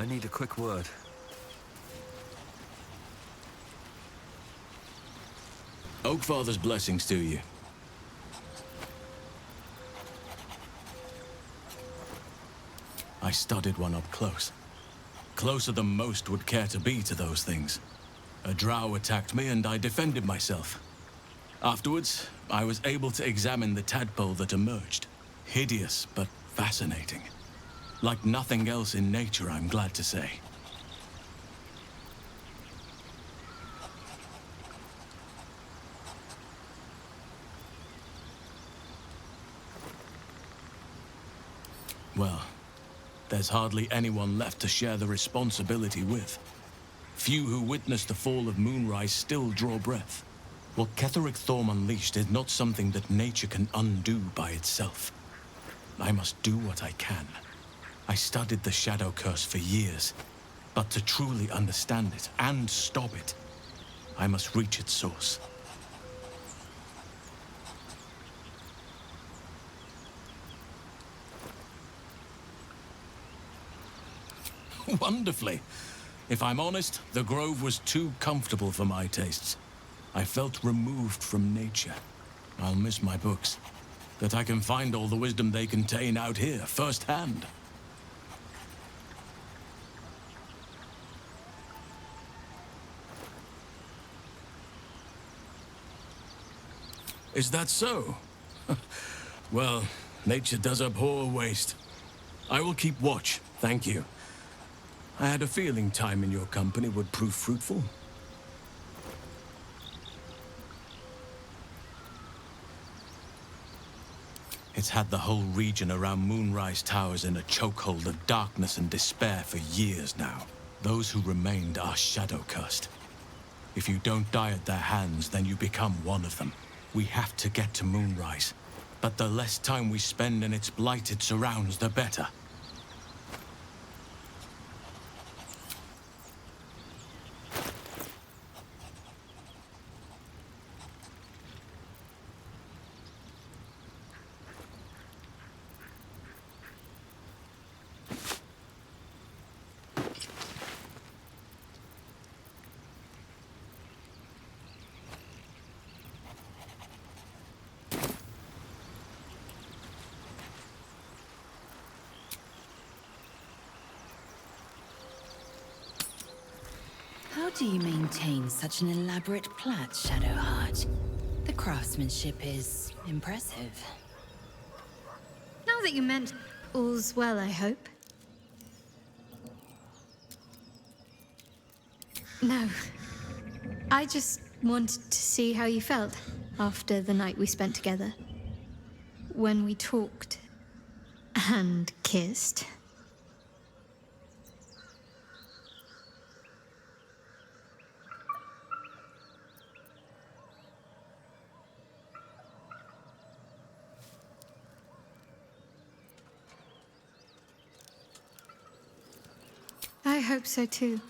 I need a quick word. Oakfather's blessings to you. I studied one up close. Closer than most would care to be to those things. A drow attacked me and I defended myself. Afterwards, I was able to examine the tadpole that emerged. Hideous, but fascinating. Like nothing else in nature, I'm glad to say. Well, there's hardly anyone left to share the responsibility with. Few who witnessed the fall of Moonrise still draw breath. What Ketheric Thorm unleashed is not something that nature can undo by itself. I must do what I can. I studied the Shadow Curse for years, but to truly understand it and stop it, I must reach its source. Wonderfully. If I'm honest, the grove was too comfortable for my tastes. I felt removed from nature. I'll miss my books, but I can find all the wisdom they contain out here, firsthand. Is that so? Well, nature does abhor waste. I will keep watch, thank you. I had a feeling time in your company would prove fruitful. It's had the whole region around Moonrise Towers in a chokehold of darkness and despair for years now. Those who remained are shadow-cursed. If you don't die at their hands, then you become one of them. We have to get to Moonrise, but the less time we spend in its blighted surrounds, the better. How do you maintain such an elaborate plait, Shadowheart? The craftsmanship is impressive. Now that you meant all's well, I hope. No. I just wanted to see how you felt after the night we spent together. When we talked and kissed. I hope so too.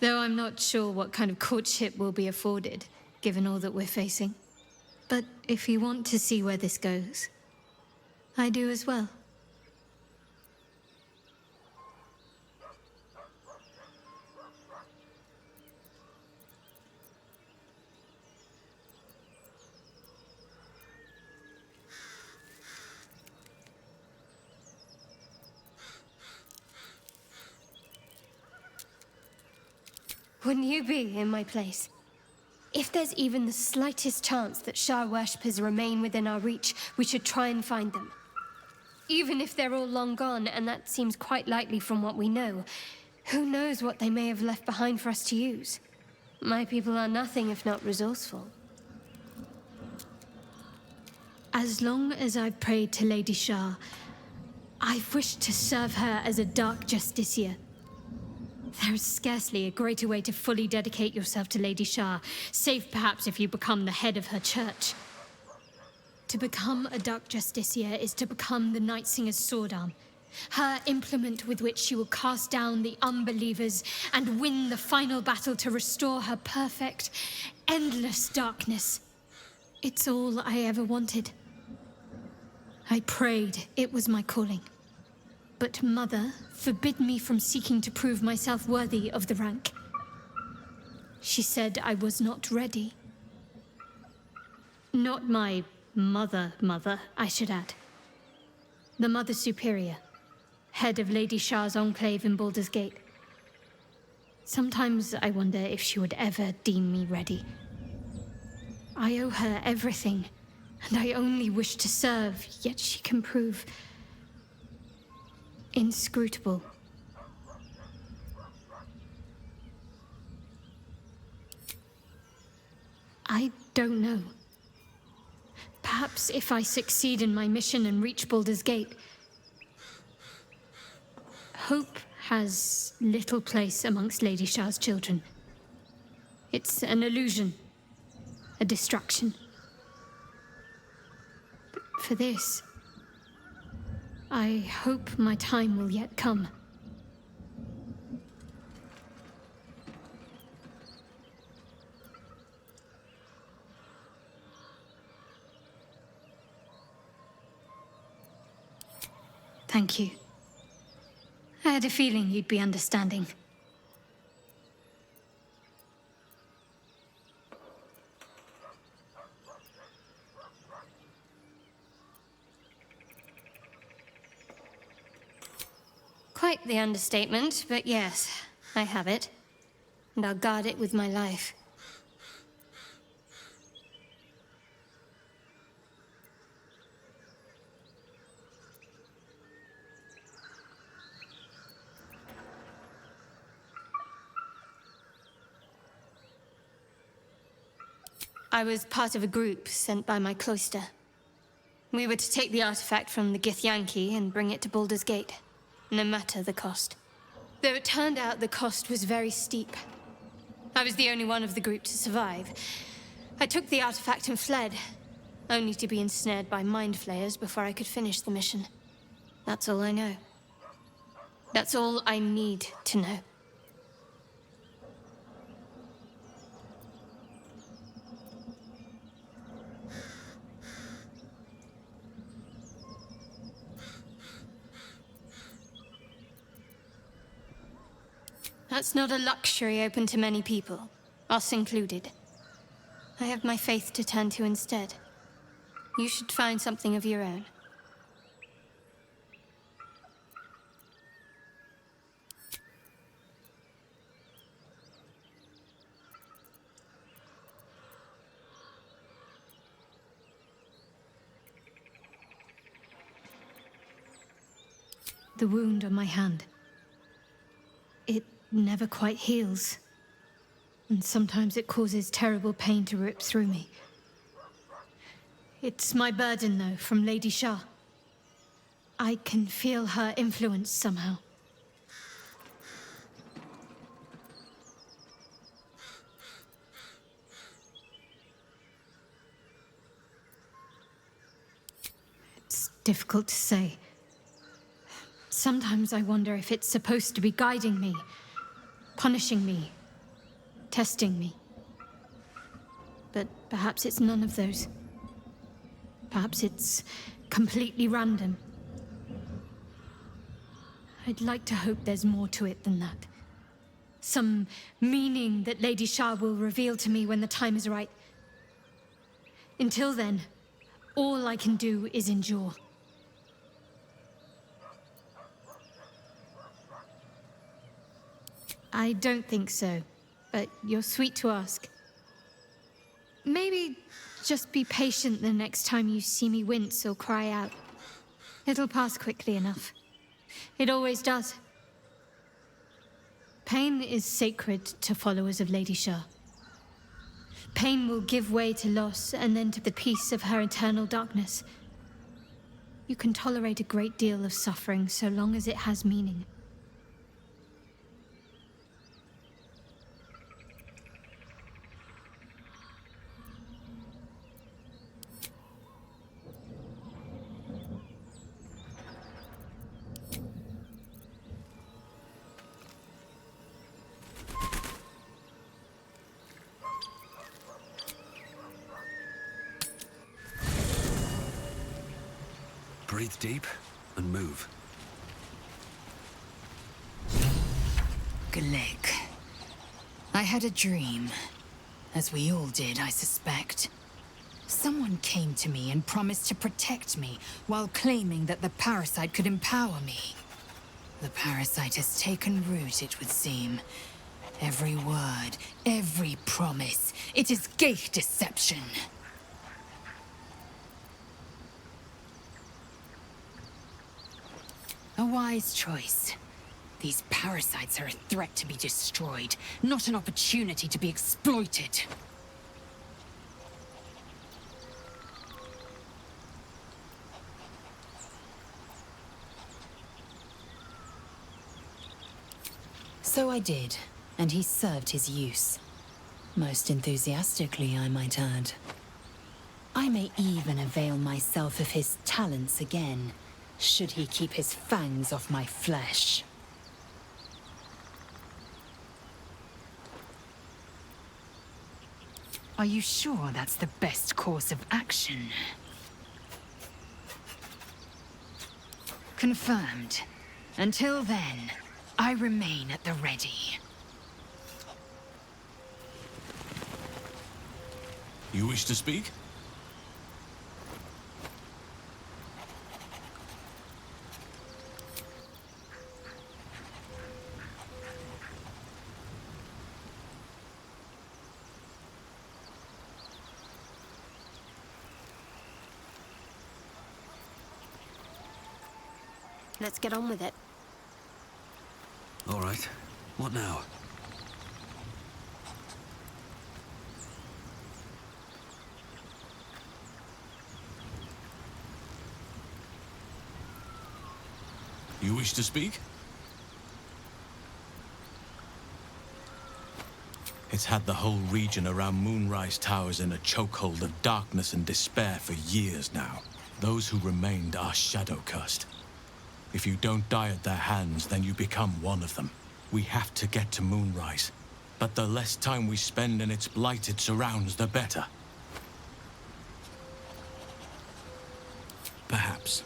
Though I'm not sure what kind of courtship will be afforded, given all that we're facing. But if you want to see where this goes, I do as well. Wouldn't you be in my place? If there's even the slightest chance that Shah worshippers remain within our reach, we should try and find them. Even if they're all long gone, and that seems quite likely from what we know, who knows what they may have left behind for us to use? My people are nothing if not resourceful. As long as I've prayed to Lady Shah, I've wished to serve her as a dark justiciar. There is scarcely a greater way to fully dedicate yourself to Lady Shah, save perhaps if you become the head of her church. To become a dark justiciar is to become the Night Singer's sword arm, her implement with which she will cast down the unbelievers and win the final battle to restore her perfect, endless darkness. It's all I ever wanted. I prayed it was my calling. But Mother forbid me from seeking to prove myself worthy of the rank. She said I was not ready. Not my mother, I should add. The Mother Superior, head of Lady Shah's enclave in Baldur's Gate. Sometimes I wonder if she would ever deem me ready. I owe her everything, and I only wish to serve, yet she can prove inscrutable. I don't know. Perhaps if I succeed in my mission and reach Baldur's Gate. Hope has little place amongst Lady Shah's children. It's an illusion, a distraction. But for this, I hope my time will yet come. Thank you. I had a feeling you'd be understanding. Quite the understatement, but yes, I have it. And I'll guard it with my life. I was part of a group sent by my cloister. We were to take the artifact from the Githyanki and bring it to Baldur's Gate, no matter the cost. Though it turned out the cost was very steep. I was the only one of the group to survive. I took the artifact and fled, only to be ensnared by mind flayers before I could finish the mission. That's all I know. That's all I need to know. That's not a luxury open to many people, us included. I have my faith to turn to instead. You should find something of your own. The wound on my hand. It never quite heals. And sometimes it causes terrible pain to rip through me. It's my burden, though, from Lady Shah. I can feel her influence somehow. It's difficult to say. Sometimes I wonder if it's supposed to be guiding me, punishing me, testing me. But perhaps it's none of those. Perhaps it's completely random. I'd like to hope there's more to it than that. Some meaning that Lady Shah will reveal to me when the time is right. Until then, all I can do is endure. I don't think so, but you're sweet to ask. Maybe just be patient the next time you see me wince or cry out. It'll pass quickly enough. It always does. Pain is sacred to followers of Lady Shah. Pain will give way to loss and then to the peace of her eternal darkness. You can tolerate a great deal of suffering so long as it has meaning. Breathe deep and move. Glick. I had a dream. As we all did, I suspect. Someone came to me and promised to protect me, while claiming that the parasite could empower me. The parasite has taken root, it would seem. Every word, every promise, it is gate deception. A wise choice. These parasites are a threat to be destroyed, not an opportunity to be exploited. So I did, and he served his use. Most enthusiastically, I might add. I may even avail myself of his talents again, should he keep his fangs off my flesh. Are you sure that's the best course of action? Confirmed. Until then, I remain at the ready. You wish to speak? Let's get on with it. All right. What now? You wish to speak? It's had the whole region around Moonrise Towers in a chokehold of darkness and despair for years now. Those who remained are shadow-cursed. If you don't die at their hands, then you become one of them. We have to get to Moonrise, but the less time we spend in its blighted surrounds, the better. Perhaps.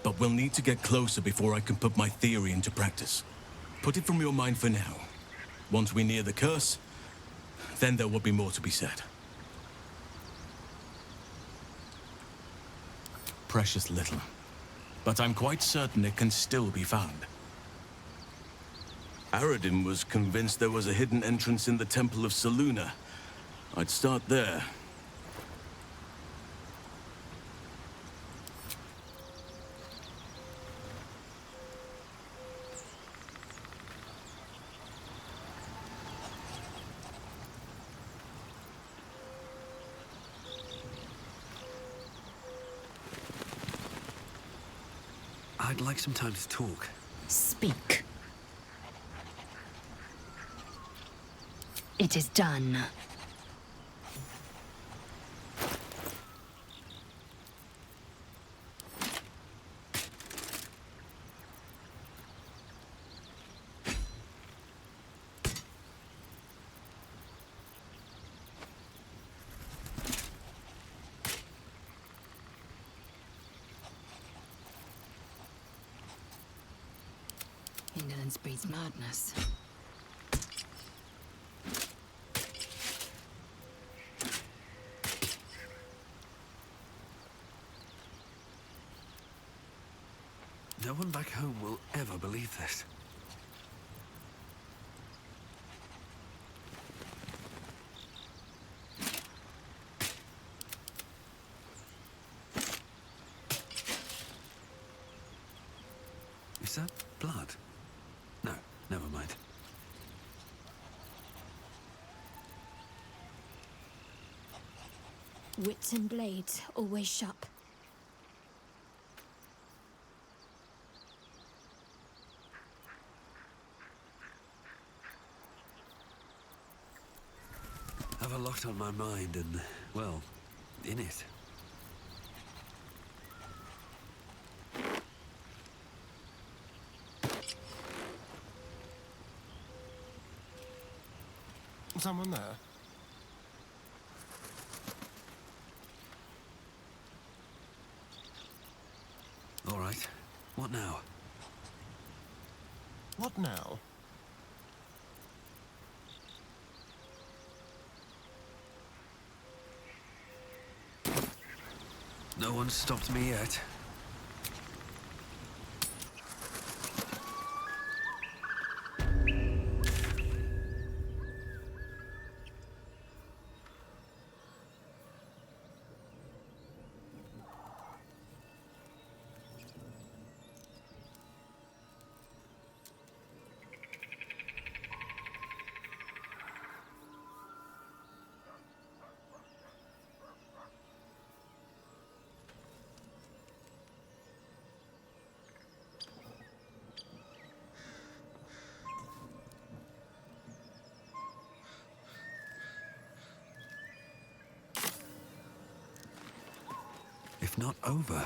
But we'll need to get closer before I can put my theory into practice. Put it from your mind for now. Once we near the curse, then there will be more to be said. Precious little. But I'm quite certain it can still be found. Aradin was convinced there was a hidden entrance in the Temple of Selûne. I'd start there. I'd like some time to talk. Speak. It is done. Silence breeds madness. No one back home will ever believe this. Is that blood? No, never mind. Wits and blades, always sharp. Have a lot on my mind and, well, in it. Someone there? All right. What now? What now? No one stopped me yet. If not over,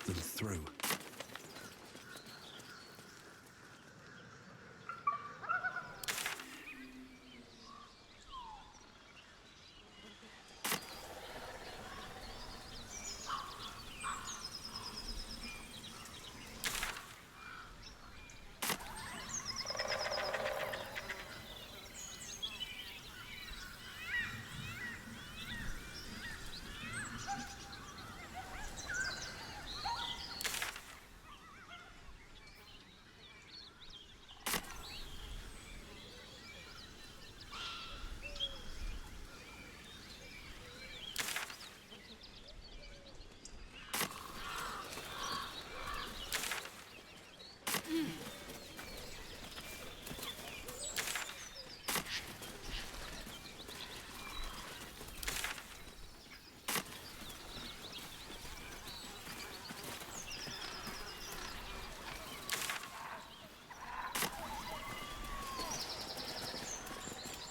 then through.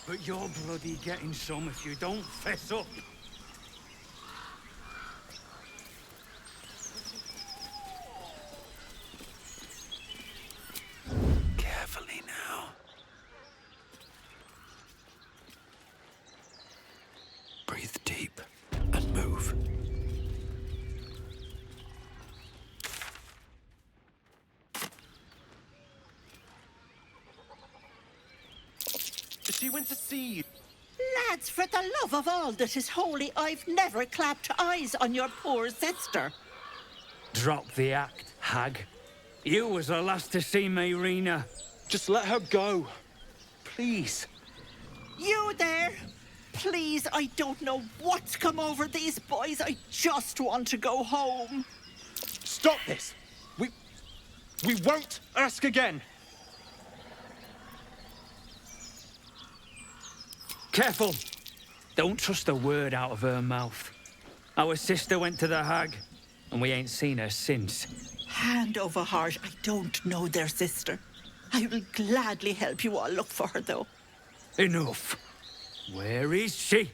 But you're bloody getting some if you don't fess up. Carefully now. Breathe deep and move. She went to see you. Lads, for the love of all that is holy, I've never clapped eyes on your poor sister. Drop the act, hag. You was the last to see me, Rena. Just let her go. Please. You there? Please, I don't know what's come over these boys. I just want to go home. Stop this! We won't ask again. Careful. Don't trust a word out of her mouth. Our sister went to the hag, and we ain't seen her since. Hand over heart, I don't know their sister. I will gladly help you all look for her, though. Enough. Where is she?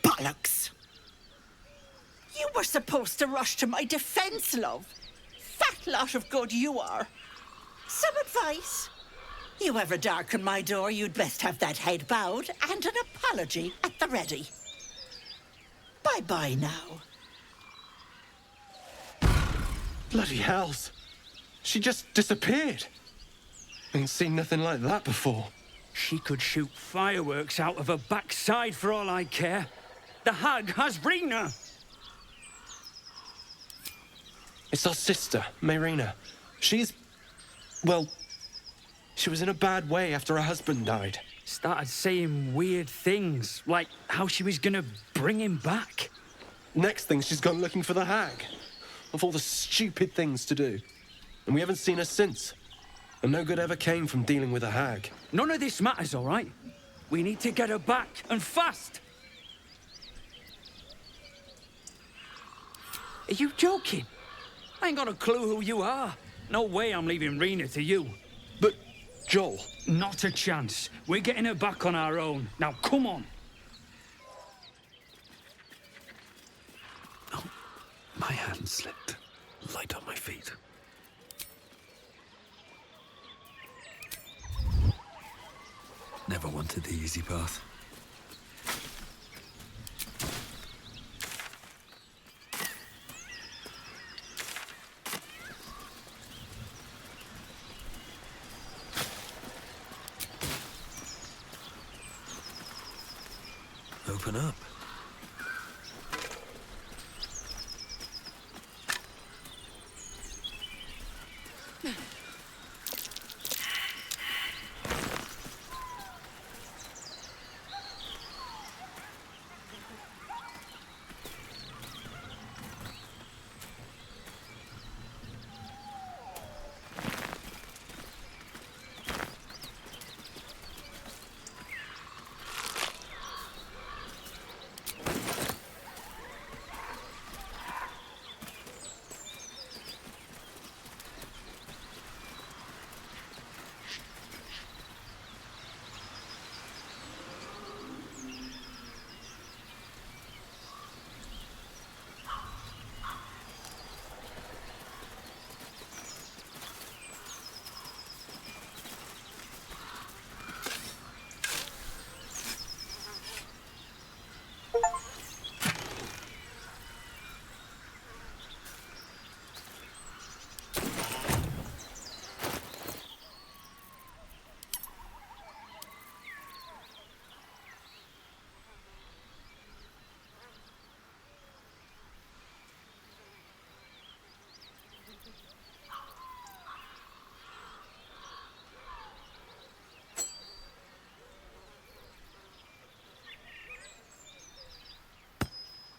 Bollocks! You were supposed to rush to my defense, love. Fat lot of good you are. Some advice? You ever darken my door, you'd best have that head bowed and an apology at the ready. Bye-bye now. Bloody hells. She just disappeared. Ain't seen nothing like that before. She could shoot fireworks out of her backside for all I care. The hag has Rena. It's our sister, Mayrina. She's... well... she was in a bad way after her husband died. Started saying weird things, like how she was gonna bring him back. Next thing, she's gone looking for the hag. Of all the stupid things to do. And we haven't seen her since. And no good ever came from dealing with a hag. None of this matters, all right? We need to get her back, and fast! Are you joking? I ain't got a clue who you are. No way I'm leaving Rena to you. But, Joel... Not a chance. We're getting her back on our own. Now, come on. Oh, my hand slipped. Light on my feet. Never wanted the easy path. Open up.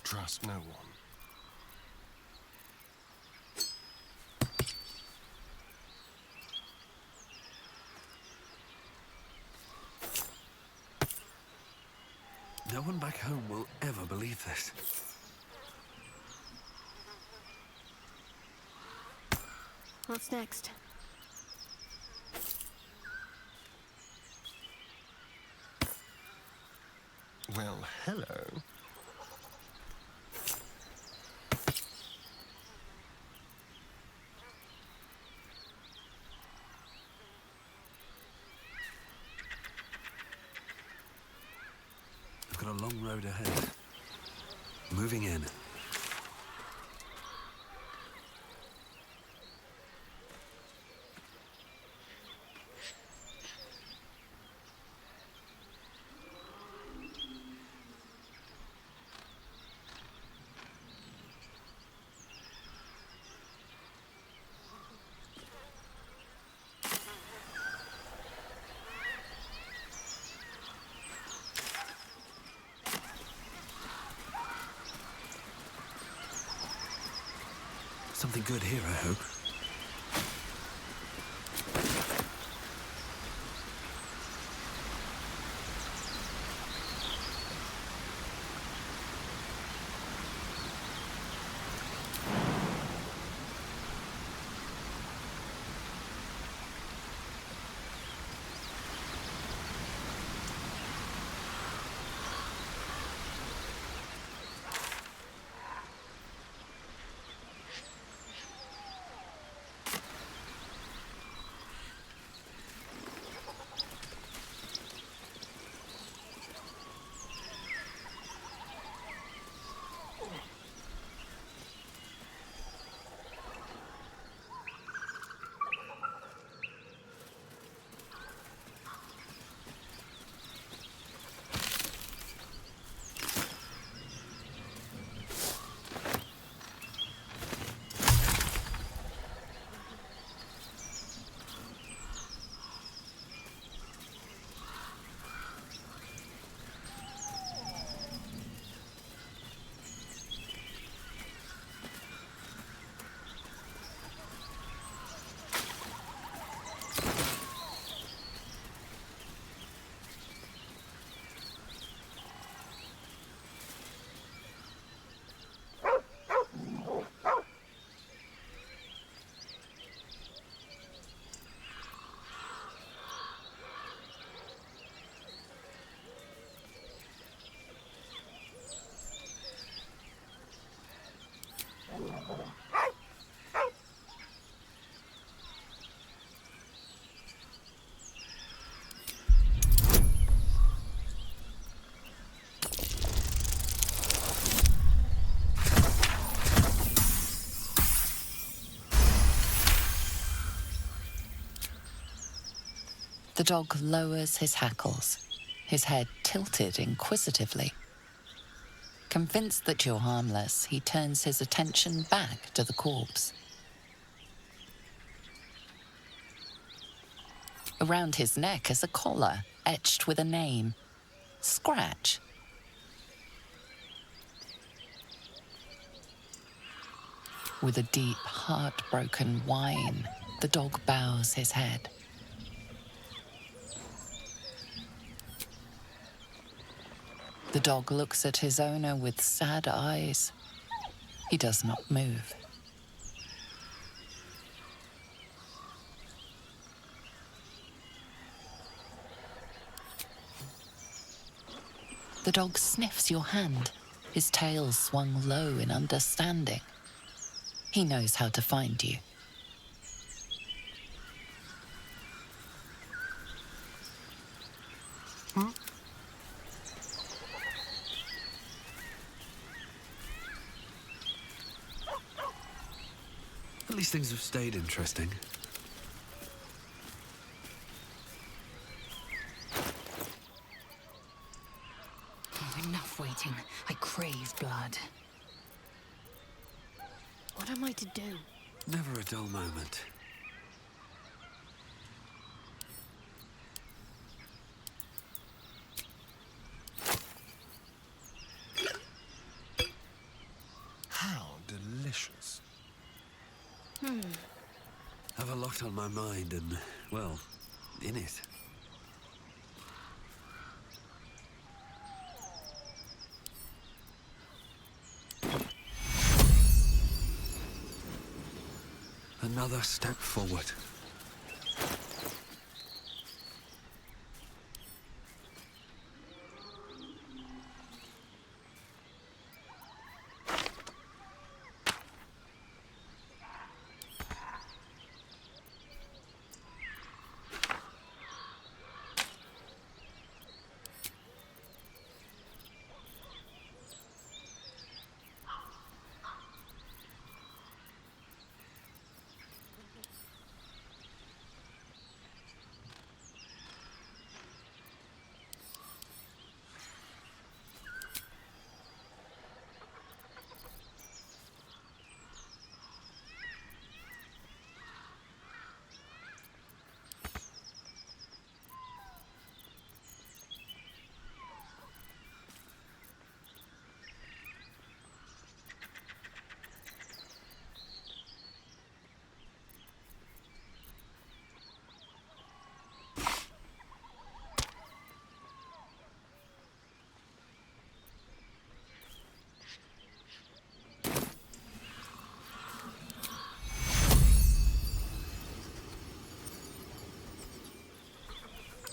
Trust no one. No one back home will ever believe this. What's next? Well, hello. I've got a long road ahead. Moving in. Something good here, I hope. The dog lowers his hackles, his head tilted inquisitively. Convinced that you're harmless, he turns his attention back to the corpse. Around his neck is a collar etched with a name, Scratch. With a deep, heartbroken whine, the dog bows his head. The dog looks at his owner with sad eyes. He does not move. The dog sniffs your hand, his tail swung low in understanding. He knows how to find you. At least things have stayed interesting. Enough waiting. I crave blood. What am I to do? Never a dull moment. How delicious. Have a lot on my mind and, well, in it. Another step forward.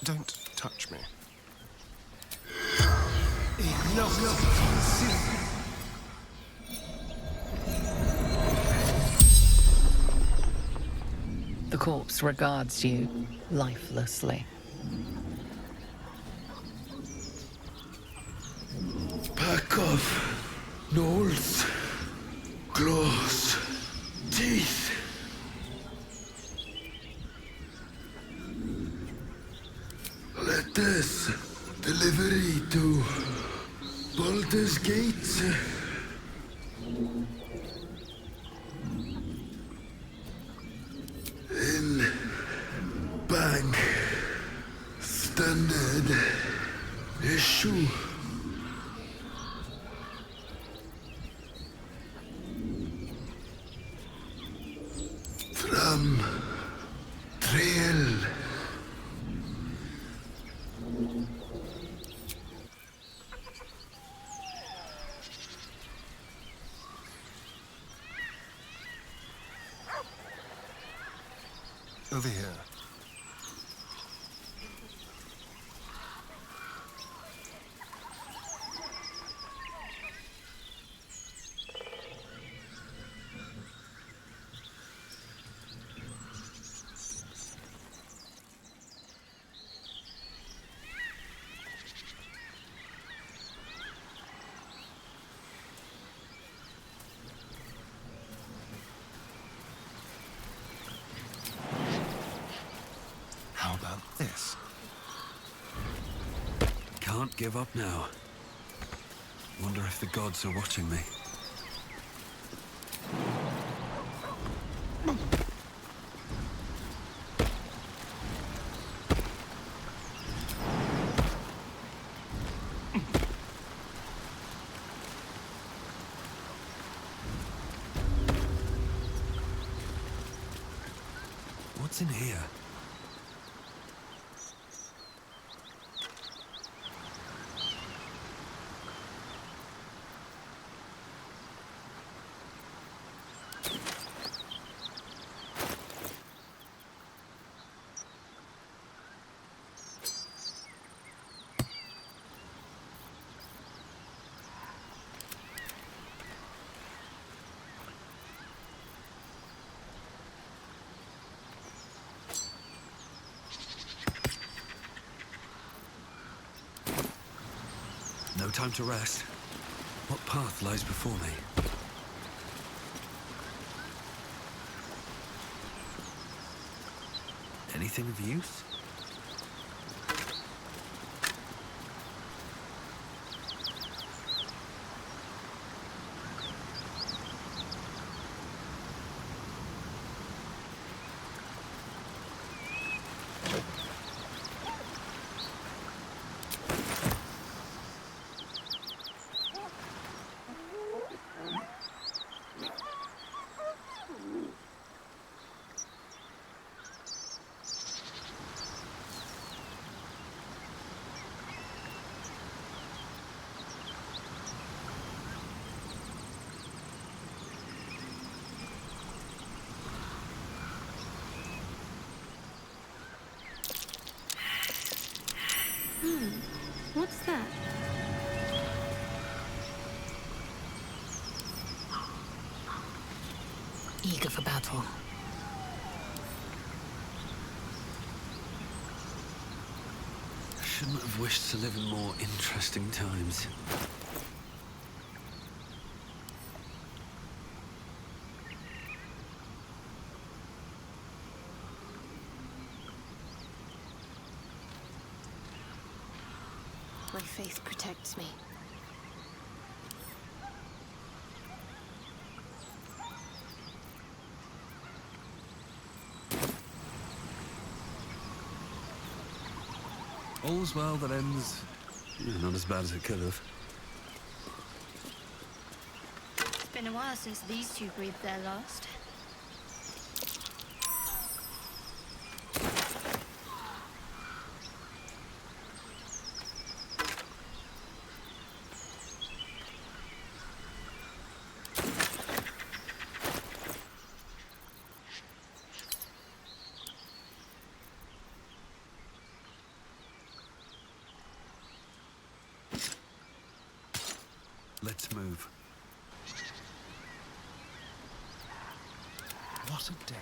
Don't touch me. The corpse regards you lifelessly. Pack of gnolls, claws, teeth. Letters, delivery to Baldur's Gates. In bank, standard issue. From trail. Over here. this? Can't give up now. Wonder if the gods are watching me. What's in here? No time to rest. What path lies before me? Anything of use? What's that? Eager for battle. I shouldn't have wished to live in more interesting times. My faith protects me. All's well that ends... not as bad as it could have. It's been a while since these two breathed their last. Let's move. What a day.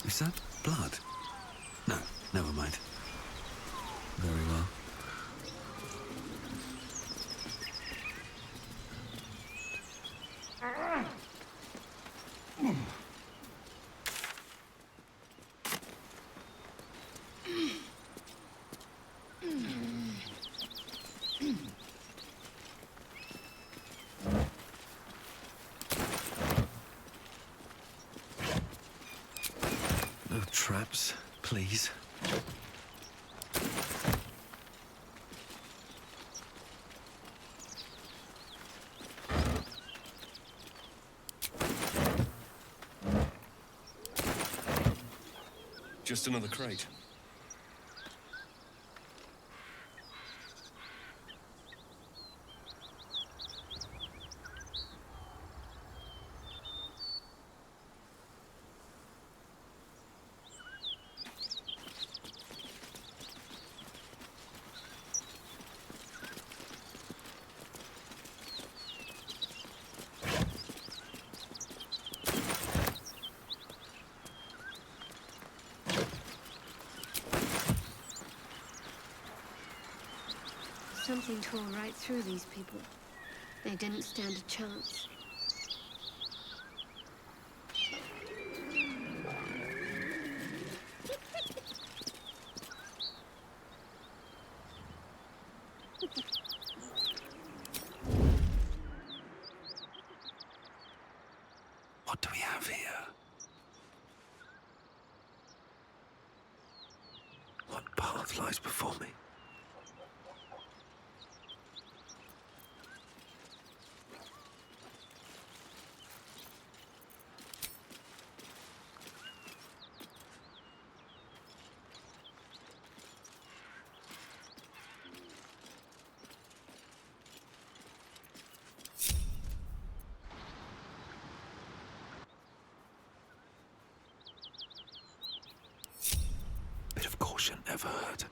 Is that blood? No, never mind. Very well. No traps, please. Just another crate. Something tore right through these people. They didn't stand a chance. What do we have here? What path lies before me? Bit of caution never hurt.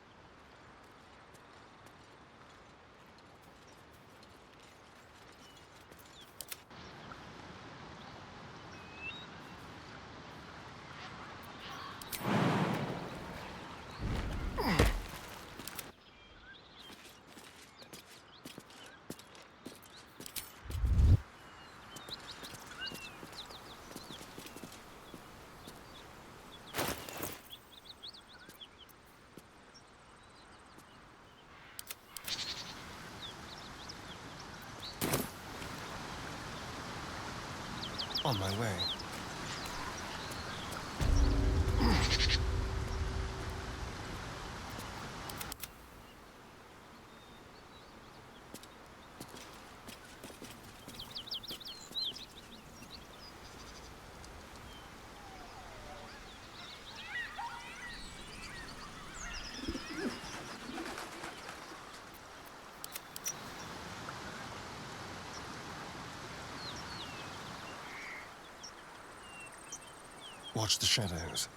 On my way. Watch the shadows.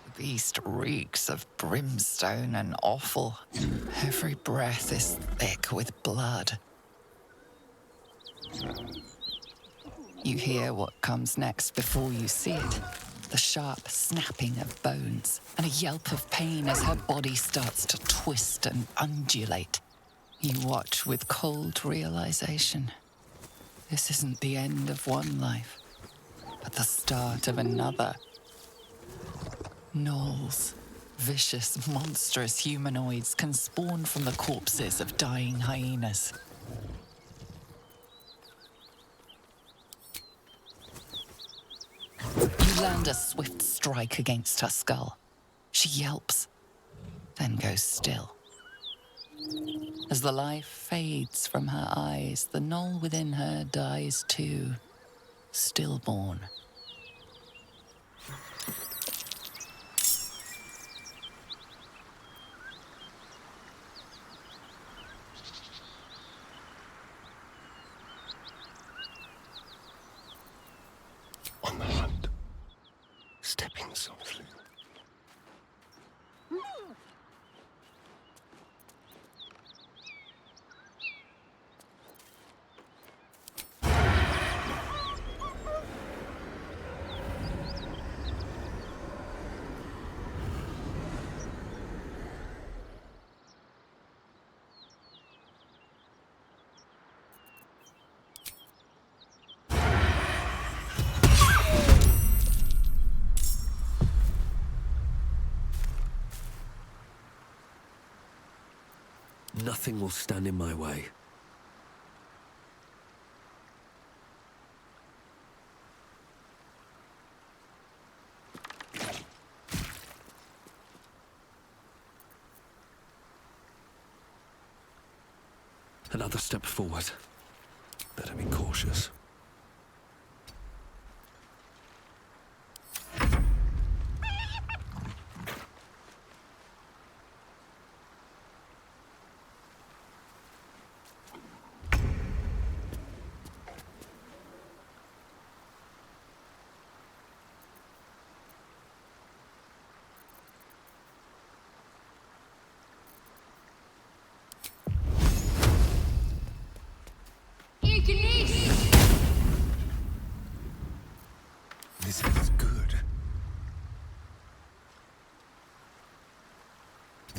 The beast reeks of brimstone and offal. Every breath is thick with blood. You hear what comes next before you see it. The sharp snapping of bones, and a yelp of pain as her body starts to twist and undulate. You watch with cold realization. This isn't the end of one life, but the start of another. Gnolls, vicious, monstrous humanoids can spawn from the corpses of dying hyenas. You land a swift strike against her skull. She yelps, then goes still. As the life fades from her eyes, the gnoll within her dies too, stillborn. On the hunt. Stepping softly. Nothing will stand in my way. Another step forward. Better be cautious.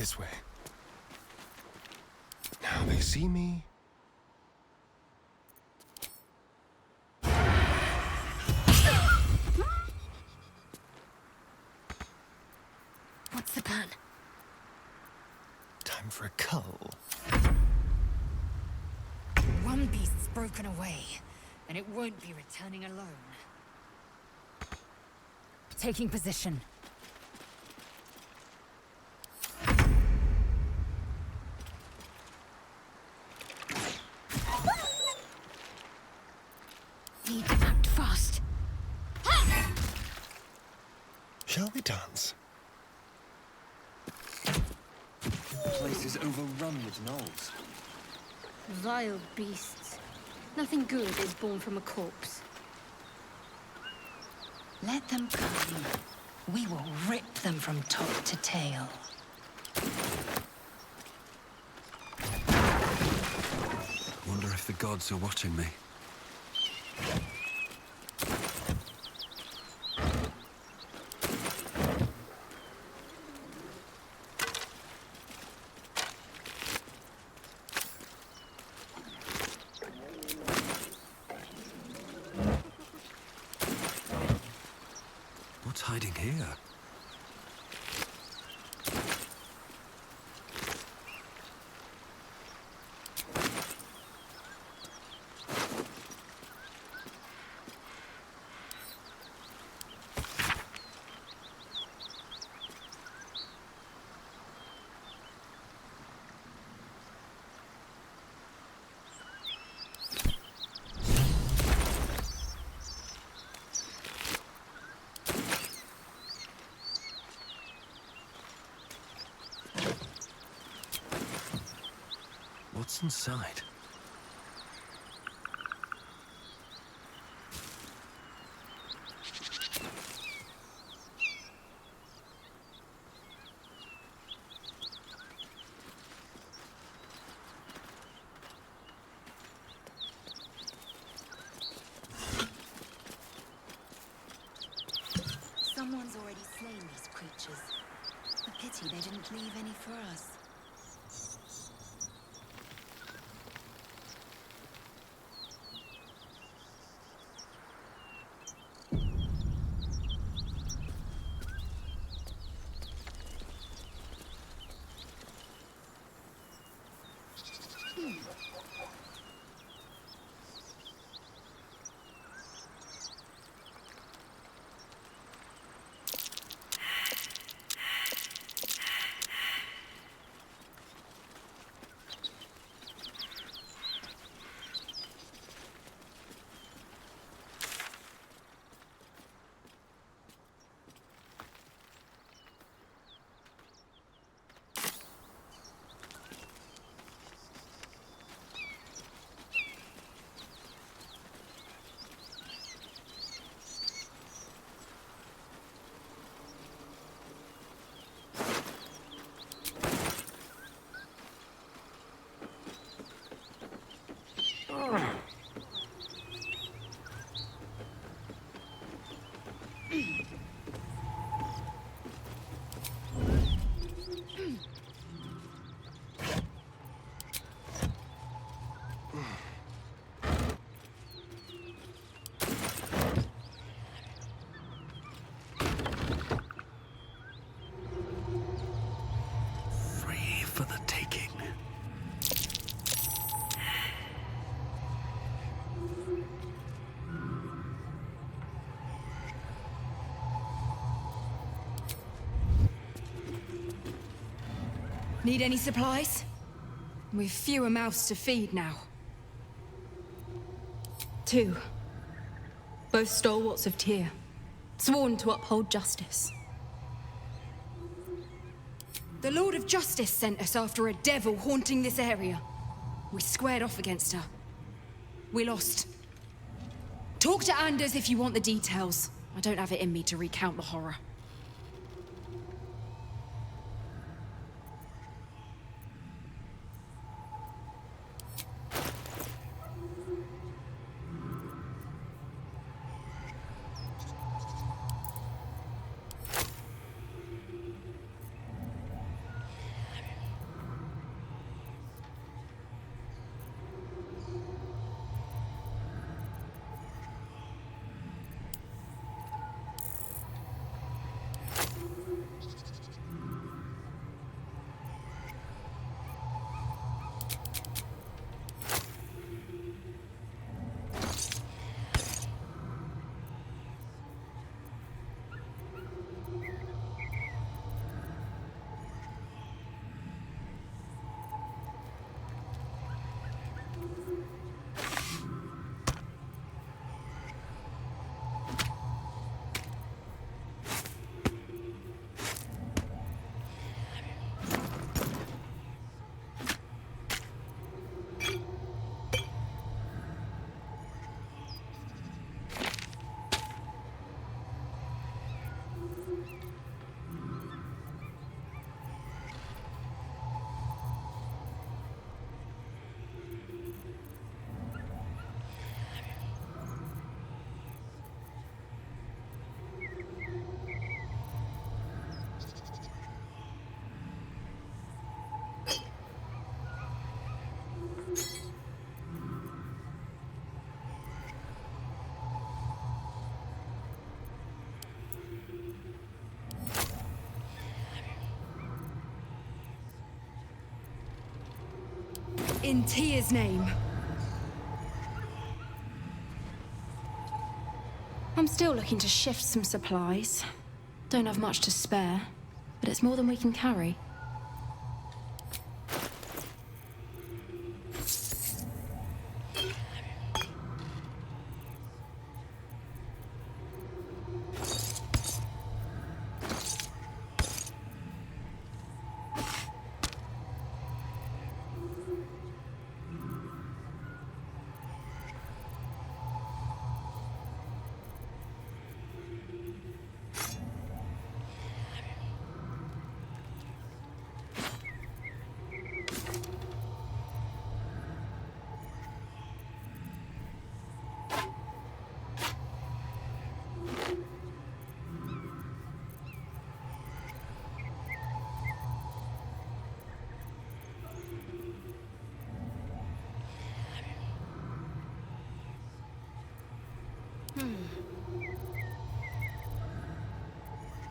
This way. Now they see me. What's the plan? Time for a cull. One beast's broken away, and it won't be returning alone. Taking position. Need to act fast. Shall we dance? The place is overrun with gnolls. Vile beasts. Nothing good is born from a corpse. Let them come. We will rip them from top to tail. Wonder if the gods are watching me. What's hiding here? What's inside? Someone's already slain these creatures. A pity they didn't leave any for us. Free for the taking. Need any supplies? We've fewer mouths to feed now. 2. Both stalwarts of Tyr, sworn to uphold justice. The Lord of Justice sent us after a devil haunting this area. We squared off against her. We lost. Talk to Anders if you want the details. I don't have it in me to recount the horror. In Tia's name. I'm still looking to shift some supplies. Don't have much to spare, but it's more than we can carry.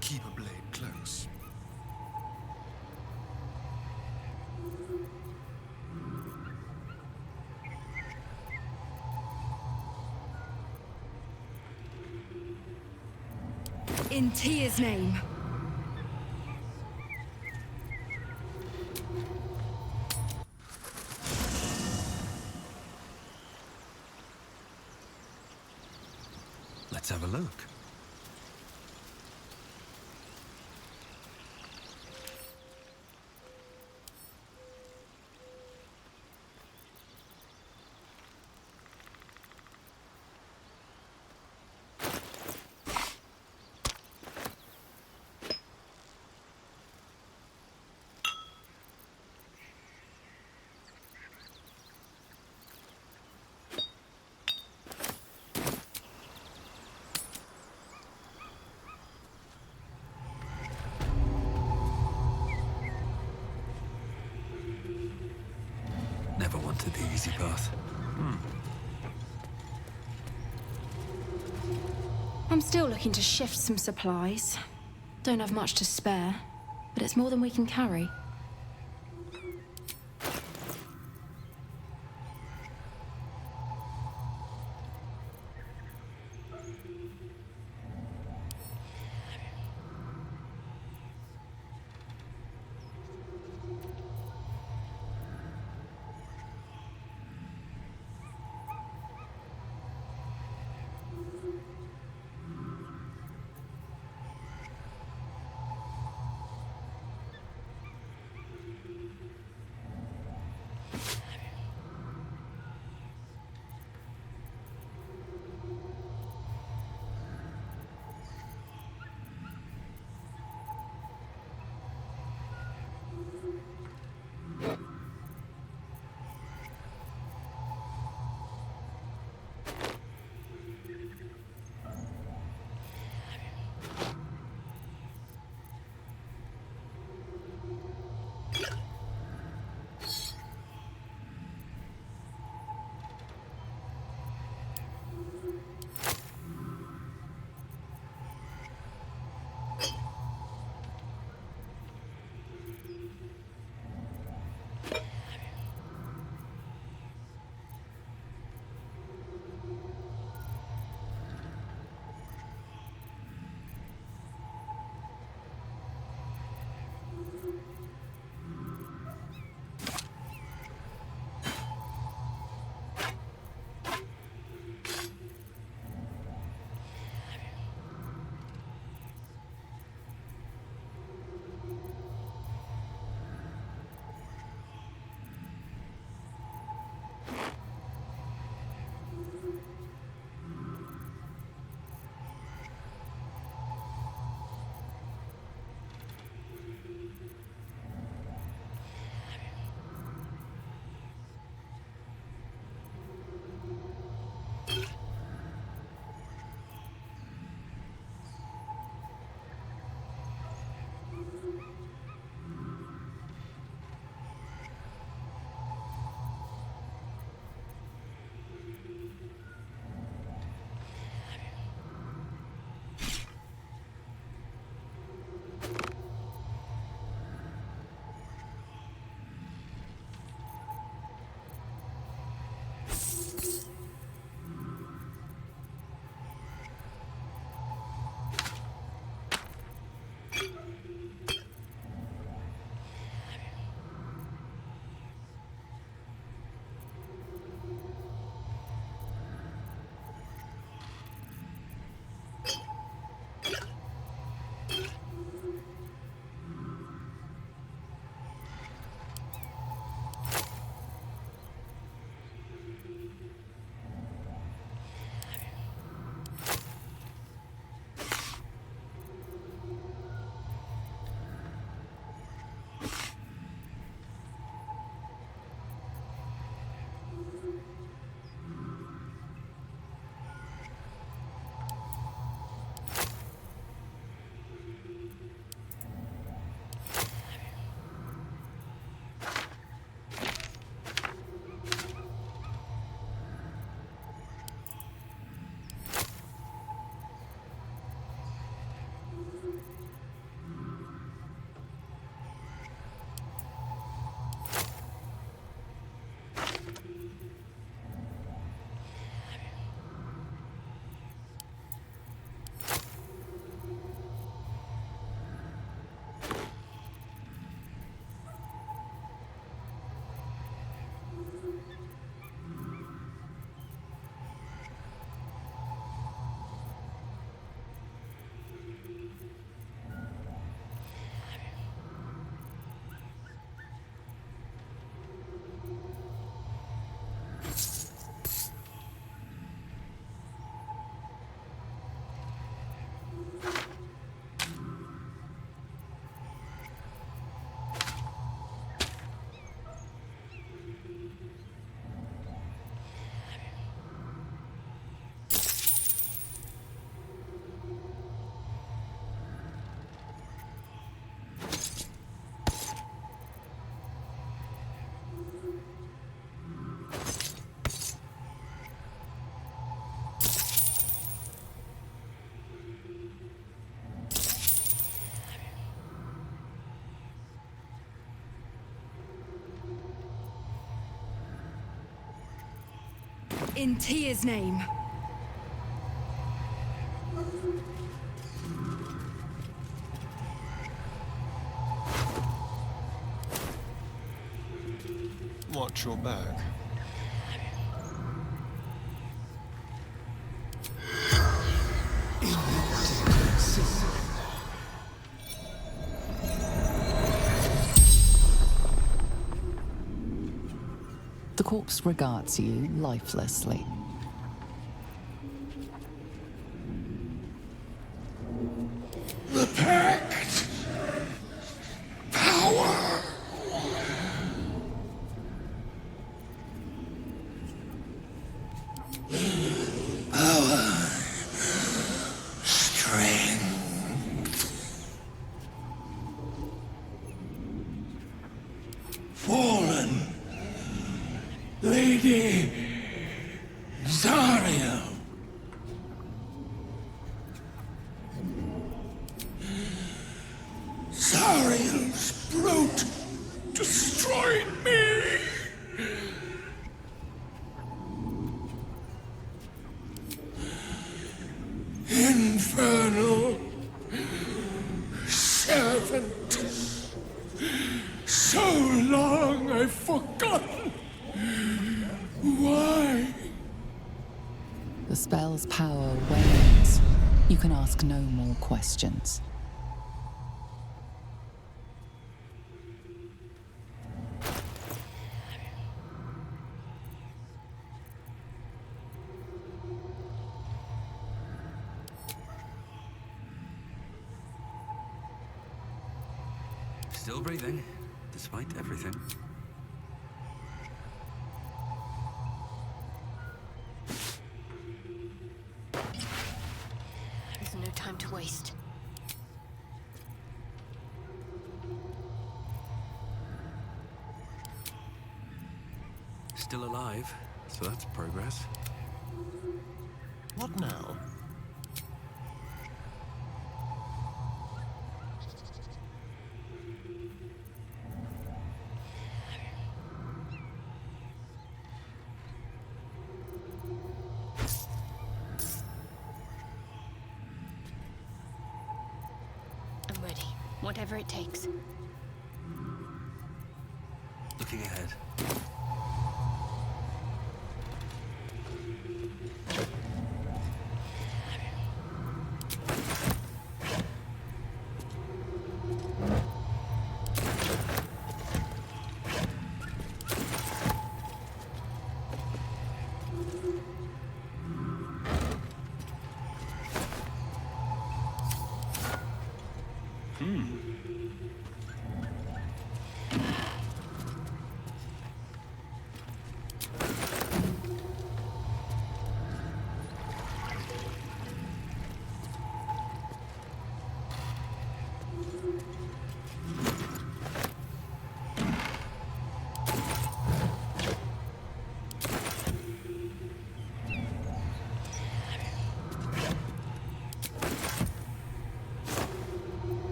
Keep a blade close. In Tia's name. Let's have a look. Never wanted the easy path. I'm still looking to shift some supplies. Don't have much to spare, but it's more than we can carry. In Tia's name. Watch your back. The corpse regards you lifelessly. The Pact! Power! Power. Strength. Fallen. Lady Zarya. Zariel's brute destroyed me. Infernal servant. So long I've forgotten. Why? The spell's power wanes. You can ask no more questions. Still breathing, despite everything. There's no time to waste. Still alive, so that's progress. What now? I'm ready. Whatever it takes. Looking ahead.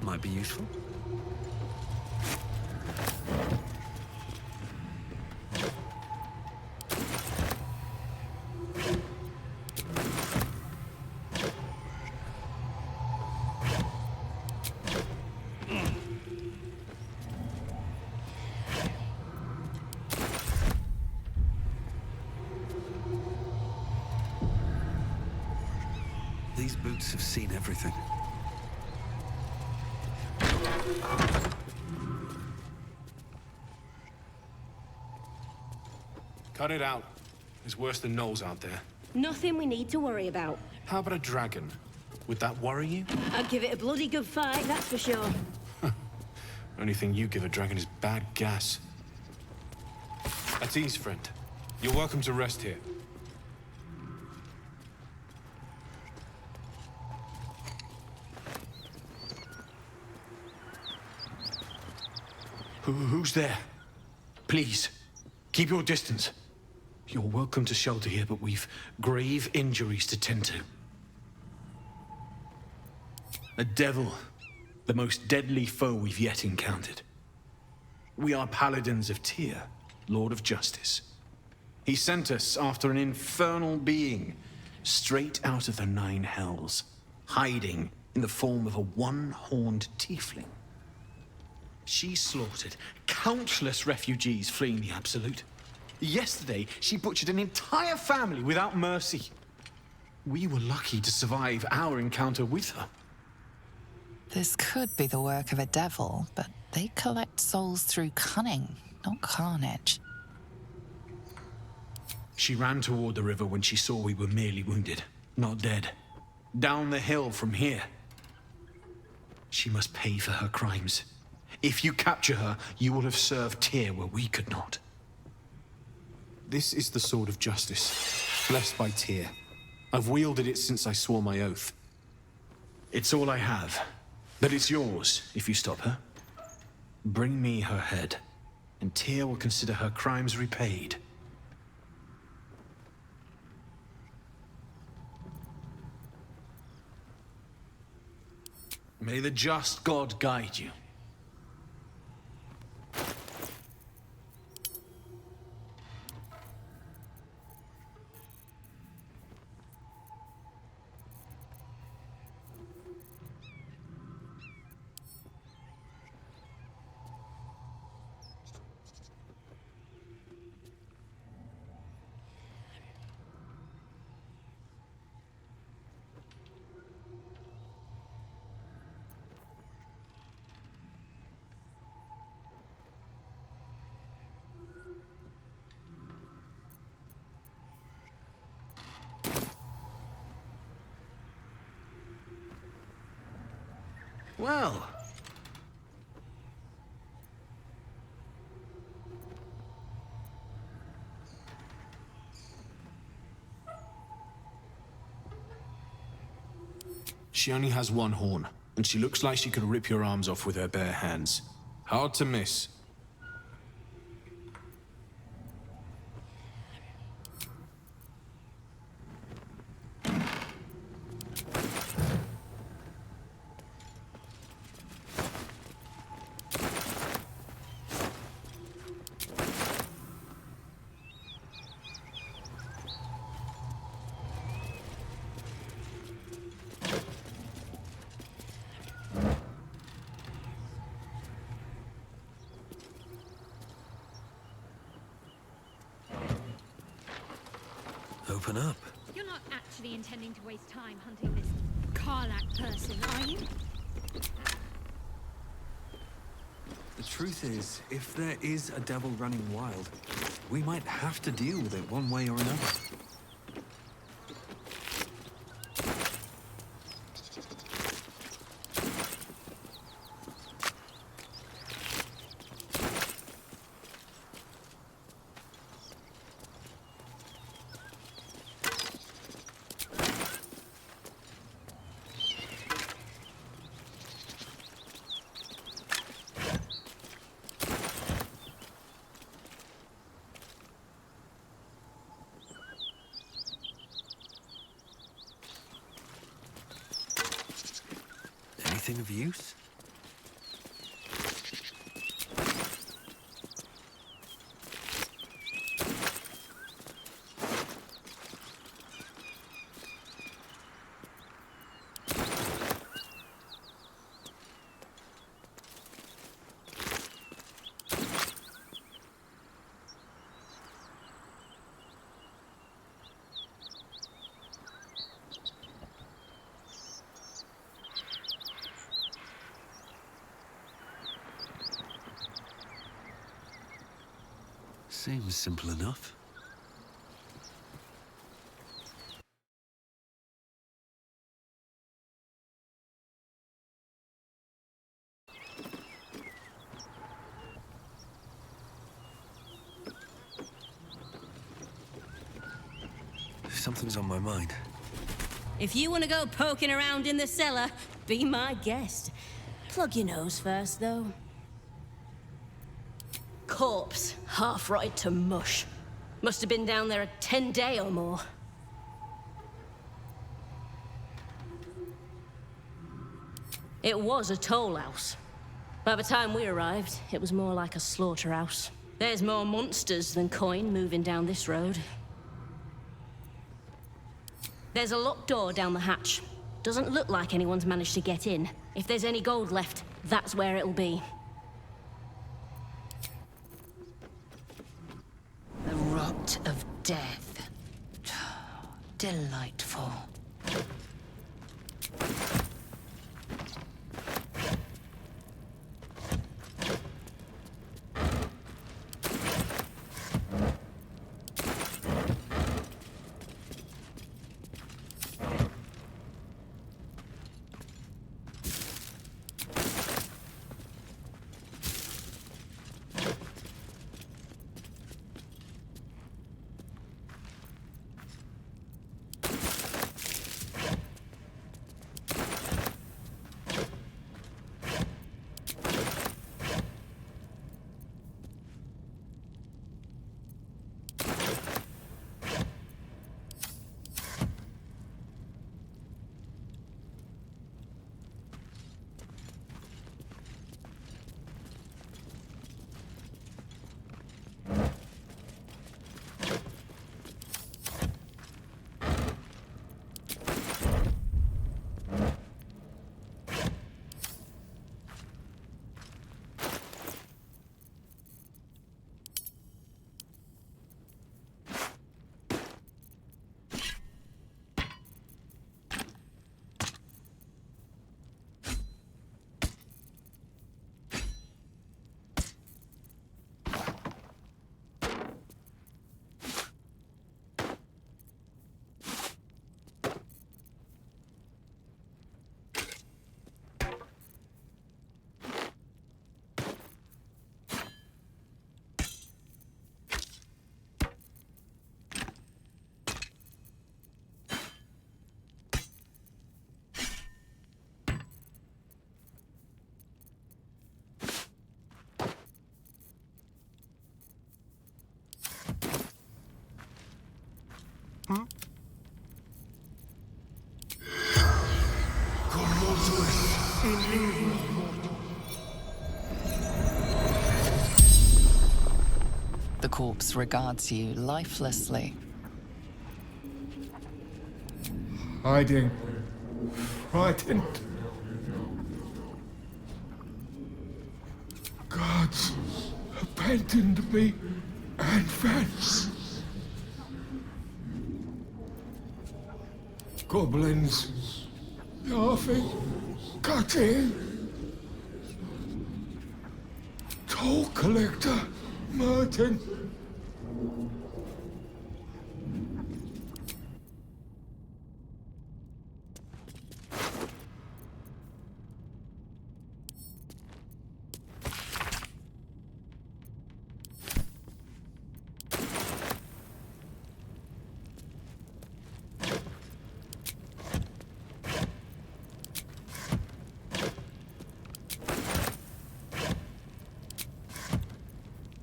Might be useful. These boots have seen everything. Cut it out. It's worse than gnolls out there. Nothing we need to worry about. How about a dragon? Would that worry you? I'd give it a bloody good fight, that's for sure. Only thing you give a dragon is bad gas. At ease, friend. You're welcome to rest here. Who's there? Please, keep your distance. You're welcome to shelter here, but we've grave injuries to tend to. A devil, the most deadly foe we've yet encountered. We are paladins of Tyr, Lord of Justice. He sent us after an infernal being, straight out of the Nine Hells, hiding in the form of a one-horned tiefling. She slaughtered countless refugees fleeing the Absolute. Yesterday, she butchered an entire family without mercy. We were lucky to survive our encounter with her. This could be the work of a devil, but they collect souls through cunning, not carnage. She ran toward the river when she saw we were merely wounded, not dead. Down the hill from here. She must pay for her crimes. If you capture her, you will have served Tyr where we could not. This is the sword of justice, blessed by Tyr. I've wielded it since I swore my oath. It's all I have, but it's yours if you stop her. Bring me her head, and Tyr will consider her crimes repaid. May the just God guide you. Well. She only has one horn, and she looks like she could rip your arms off with her bare hands. Hard to miss. Open up. You're not actually intending to waste time hunting this Karlak person, are you? The truth is, if there is a devil running wild, we might have to deal with it one way or another. Anything of use? Seems simple enough. Something's on my mind. If you want to go poking around in the cellar, be my guest. Plug your nose first, though. corpse, half rotted to mush. Must have been down there a 10-day or more. It was a toll house. By the time we arrived, it was more like a slaughterhouse. There's more monsters than coin moving down this road. There's a locked door down the hatch. Doesn't look like anyone's managed to get in. If there's any gold left, that's where it'll be. The rot of death. Delightful. The corpse regards you lifelessly. Hiding. Frightened. Gods abandoned me and Vance. Goblins laughing, cutting. Toll collector, Martin.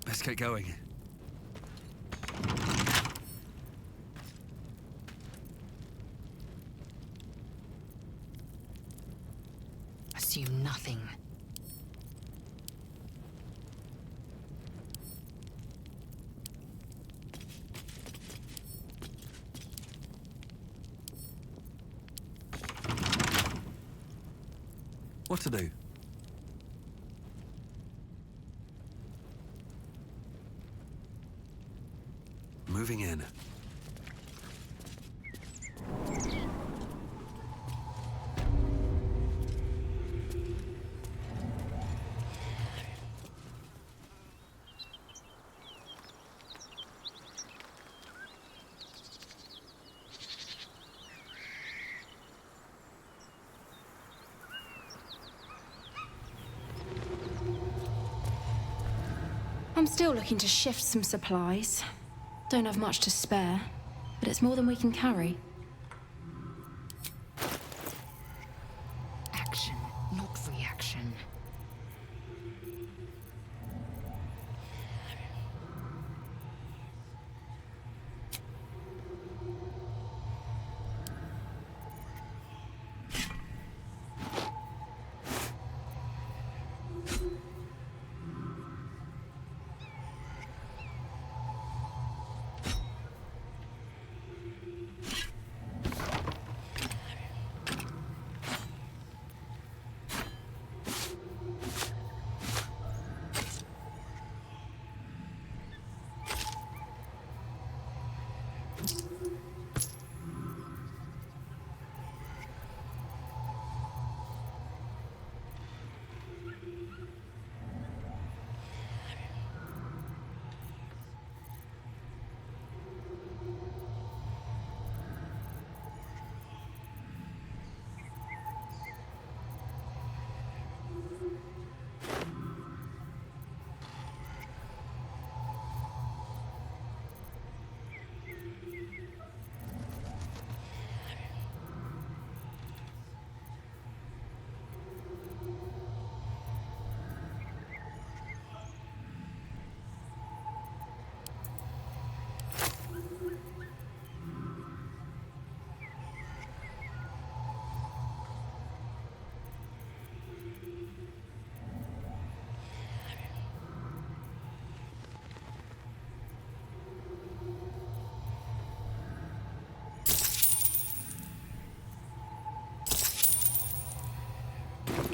Let's get going. Assume nothing. What to do? Moving in. I'm still looking to shift some supplies. Don't have much to spare, but it's more than we can carry. Action, not reaction.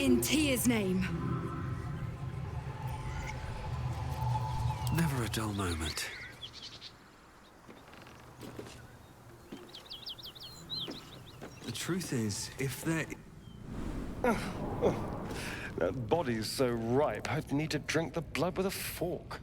In Tia's name. Never a dull moment. The truth is, if there... That body's so ripe, I'd need to drink the blood with a fork.